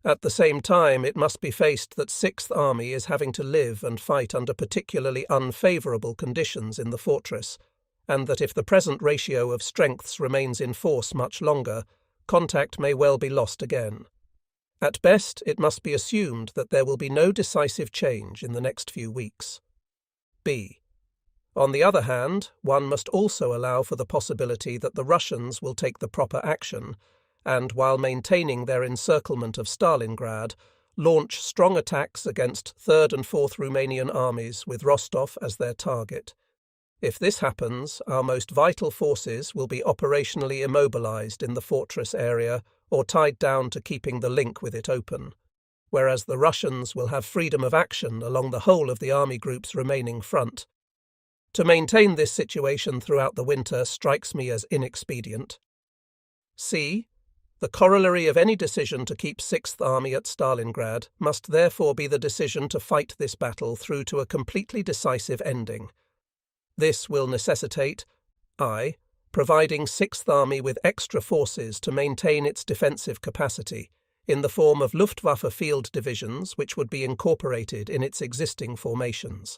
At the same time, it must be faced that 6th Army is having to live and fight under particularly unfavourable conditions in the fortress, and that if the present ratio of strengths remains in force much longer, contact may well be lost again. At best, it must be assumed that there will be no decisive change in the next few weeks. B. On the other hand, one must also allow for the possibility that the Russians will take the proper action and, while maintaining their encirclement of Stalingrad, launch strong attacks against 3rd and 4th Romanian armies with Rostov as their target. If this happens, our most vital forces will be operationally immobilized in the fortress area or tied down to keeping the link with it open, whereas the Russians will have freedom of action along the whole of the army group's remaining front. To maintain this situation throughout the winter strikes me as inexpedient. C. The corollary of any decision to keep 6th Army at Stalingrad must therefore be the decision to fight this battle through to a completely decisive ending. This will necessitate I. Providing 6th Army with extra forces to maintain its defensive capacity, in the form of Luftwaffe field divisions which would be incorporated in its existing formations.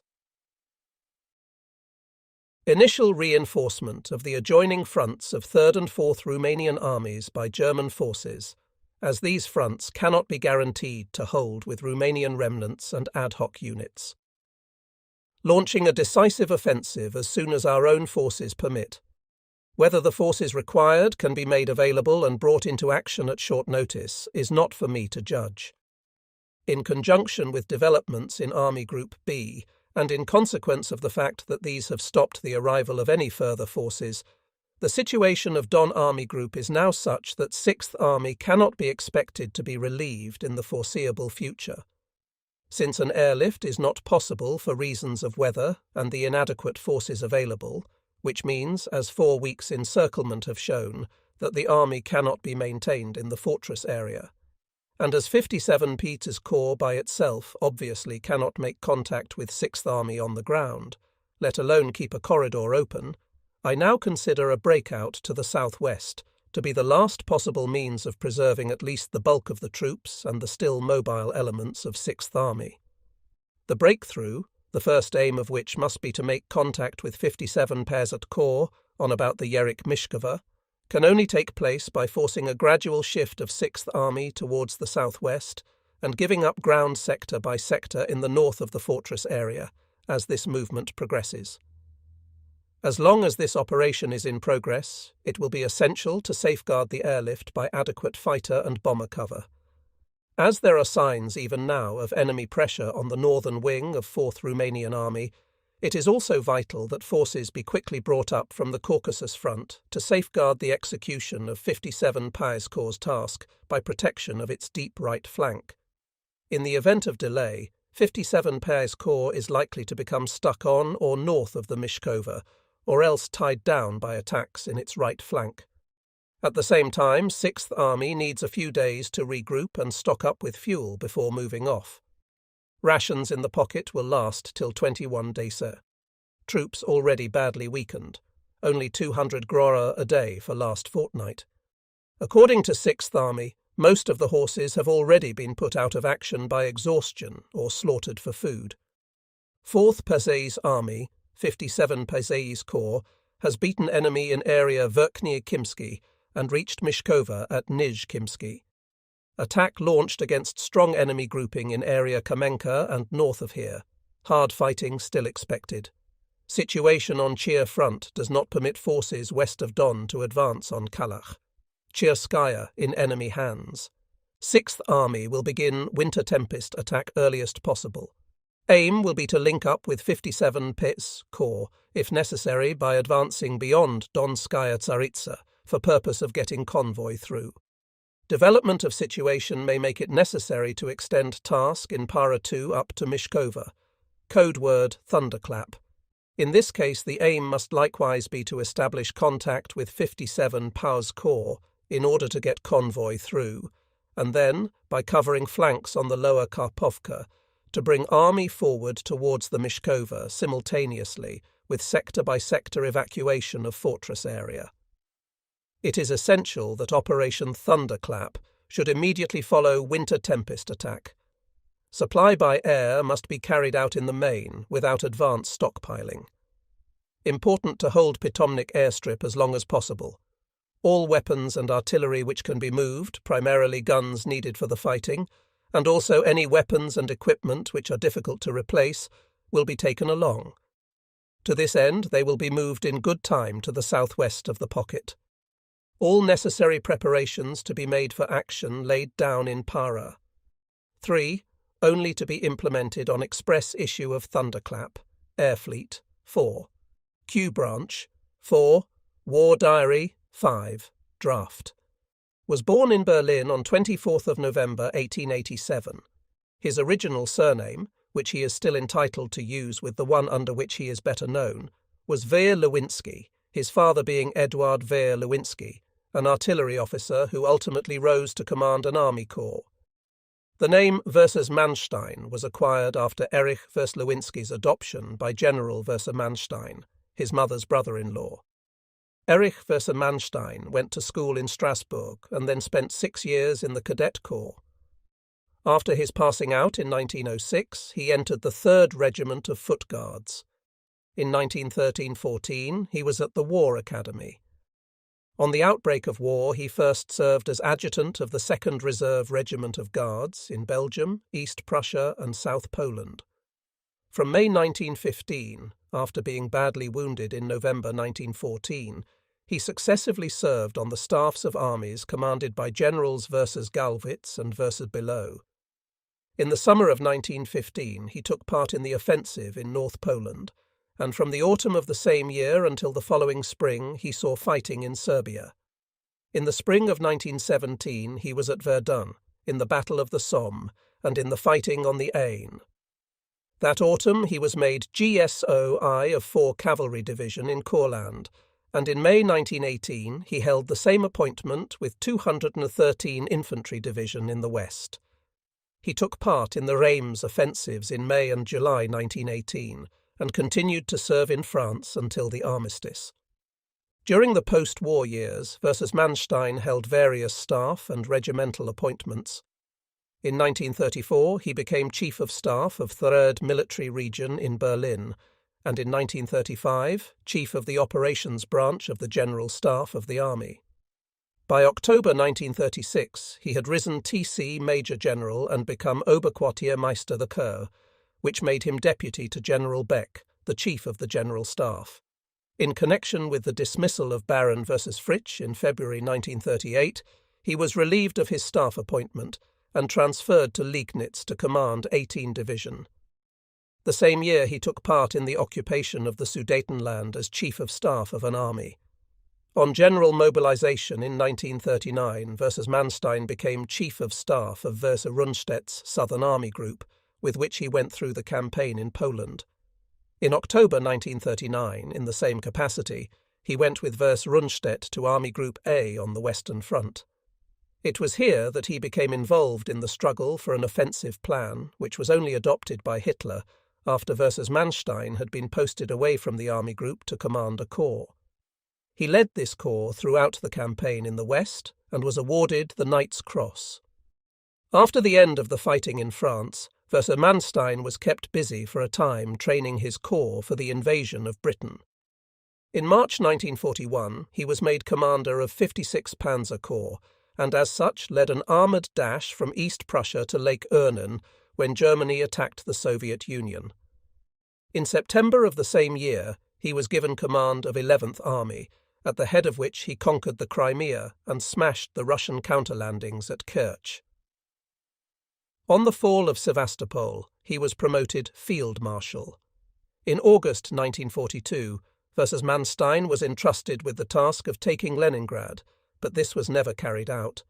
Initial reinforcement of the adjoining fronts of 3rd and 4th Romanian armies by German forces, as these fronts cannot be guaranteed to hold with Romanian remnants and ad hoc units. Launching a decisive offensive as soon as our own forces permit. Whether the forces required can be made available and brought into action at short notice is not for me to judge. In conjunction with developments in Army Group B, and in consequence of the fact that these have stopped the arrival of any further forces, the situation of Don Army Group is now such that 6th Army cannot be expected to be relieved in the foreseeable future. Since an airlift is not possible for reasons of weather and the inadequate forces available, which means, as 4 weeks' encirclement have shown, that the army cannot be maintained in the fortress area, and as 57 Peter's Corps by itself obviously cannot make contact with 6th Army on the ground, let alone keep a corridor open, I now consider a breakout to the southwest to be the last possible means of preserving at least the bulk of the troops and the still mobile elements of 6th Army. The breakthrough, the first aim of which must be to make contact with 57 Peasat Corps on about the Yerich-Mishkova, can only take place by forcing a gradual shift of 6th Army towards the southwest and giving up ground sector by sector in the north of the fortress area as this movement progresses. As long as this operation is in progress, it will be essential to safeguard the airlift by adequate fighter and bomber cover. As there are signs even now of enemy pressure on the northern wing of 4th Romanian Army, it is also vital that forces be quickly brought up from the Caucasus front to safeguard the execution of 57 Peasat Corps' task by protection of its deep right flank. In the event of delay, 57 Peasat Corps is likely to become stuck on or north of the Mishkova, or else tied down by attacks in its right flank. At the same time, 6th Army needs a few days to regroup and stock up with fuel before moving off. Rations in the pocket will last till 21 December. Troops already badly weakened, only 200 grora a day for last fortnight. According to 6th Army, most of the horses have already been put out of action by exhaustion or slaughtered for food. 4th Pesay's Army, 57 Pesay's Corps, has beaten enemy in area Verkhny Kimsky and reached Mishkova at Nizh Kimsky. Attack launched against strong enemy grouping in area Kamenka and north of here. Hard fighting still expected. Situation on Chir front does not permit forces west of Don to advance on Kalach. Chirskaya in enemy hands. 6th Army will begin Winter Tempest attack earliest possible. Aim will be to link up with 57 Peasat Corps, if necessary by advancing beyond Donskaya Tsaritsa, for purpose of getting convoy through. Development of situation may make it necessary to extend task in Para 2 up to Mishkova. Code word Thunderclap. In this case, the aim must likewise be to establish contact with 57 POW's Corps in order to get convoy through, and then, by covering flanks on the lower Karpovka, to bring army forward towards the Mishkova simultaneously with sector-by-sector evacuation of fortress area. It is essential that Operation Thunderclap should immediately follow Winter Tempest attack. Supply by air must be carried out in the main without advance stockpiling. Important to hold Pitomnik airstrip as long as possible. All weapons and artillery which can be moved, primarily guns needed for the fighting, and also any weapons and equipment which are difficult to replace, will be taken along. To this end, they will be moved in good time to the southwest of the pocket. All necessary preparations to be made for action laid down in Para. 3. Only to be implemented on express issue of Thunderclap. Air Fleet. 4. Q Branch. 4. War Diary. 5. Draft. Was born in Berlin on 24th of November 1887. His original surname, which he is still entitled to use with the one under which he is better known, was Wehr-Lewinsky, his father being Eduard Wehr-Lewinsky, an artillery officer who ultimately rose to command an army corps. The name Versus-Manstein was acquired after Erich Wehr-Lewinsky's adoption by General Versus-Manstein, his mother's brother-in-law. Erich Versus-Manstein went to school in Strasbourg and then spent 6 years in the Cadet Corps. After his passing out in 1906, he entered the 3rd Regiment of Foot Guards. In 1913-14, he was at the War Academy. On the outbreak of war, he first served as adjutant of the 2nd Reserve Regiment of Guards in Belgium, East Prussia and South Poland. From May 1915, after being badly wounded in November 1914, he successively served on the staffs of armies commanded by Generals Versus-Gallwitz and Versus-Below. In the summer of 1915, he took part in the offensive in North Poland, and from the autumn of the same year until the following spring he saw fighting in Serbia. In the spring of 1917 he was at Verdun, in the Battle of the Somme, and in the fighting on the Aisne. That autumn he was made GSO-I of 4 Cavalry Division in Courland, and in May 1918 he held the same appointment with 213 Infantry Division in the West. He took part in the Reims offensives in May and July 1918, and continued to serve in France until the armistice. During the post-war years, Versus-Manstein held various staff and regimental appointments. In 1934, he became Chief of Staff of 3rd Military Region in Berlin, and in 1935, Chief of the Operations Branch of the General Staff of the Army. By October 1936, he had risen TC Major General and become Oberquartiermeister der Korps, which made him deputy to General Beck, the Chief of the General Staff. In connection with the dismissal of Baron Versus-Fritsch in February 1938, he was relieved of his staff appointment and transferred to Liegnitz to command 18 Division. The same year he took part in the occupation of the Sudetenland as Chief of Staff of an army. On general mobilization in 1939, Versus-Manstein became Chief of Staff of Verse-Rundstedt's Southern Army Group, with which he went through the campaign in Poland. In October 1939, in the same capacity, he went with Verse-Rundstedt to Army Group A on the Western Front. It was here that he became involved in the struggle for an offensive plan, which was only adopted by Hitler after Versus-Manstein had been posted away from the Army Group to command a corps. He led this corps throughout the campaign in the West and was awarded the Knight's Cross. After the end of the fighting in France, Versus-Manstein was kept busy for a time training his corps for the invasion of Britain. In March 1941, he was made commander of 56 Panzer Corps, and as such led an armoured dash from East Prussia to Lake Ernen when Germany attacked the Soviet Union. In September of the same year, he was given command of 11th Army, at the head of which he conquered the Crimea and smashed the Russian counterlandings at Kerch. On the fall of Sevastopol, he was promoted Field Marshal. In August 1942, Versus-Manstein was entrusted with the task of taking Leningrad, but this was never carried out.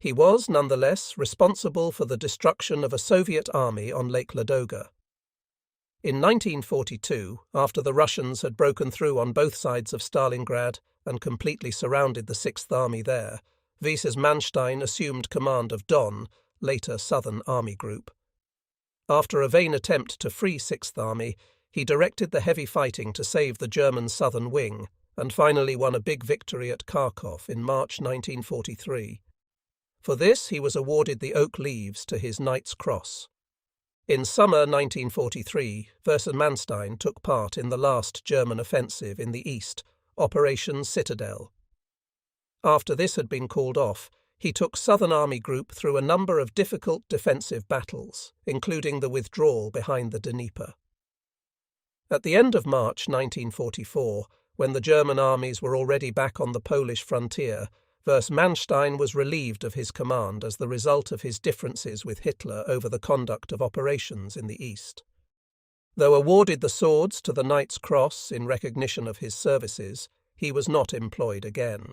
He was, nonetheless, responsible for the destruction of a Soviet army on Lake Ladoga. In 1942, after the Russians had broken through on both sides of Stalingrad and completely surrounded the Sixth Army there, Vices Manstein assumed command of Don, later Southern Army Group. After a vain attempt to free Sixth Army, he directed the heavy fighting to save the German southern wing, and finally won a big victory at Kharkov in March 1943. For this he was awarded the Oak Leaves to his Knight's Cross. In summer 1943, Vices Manstein took part in the last German offensive in the east, Operation Citadel. After this had been called off, he took Southern Army Group through a number of difficult defensive battles, including the withdrawal behind the Dnieper. At the end of March 1944, when the German armies were already back on the Polish frontier, Vices Manstein was relieved of his command as the result of his differences with Hitler over the conduct of operations in the east. Though awarded the swords to the Knight's Cross in recognition of his services, he was not employed again.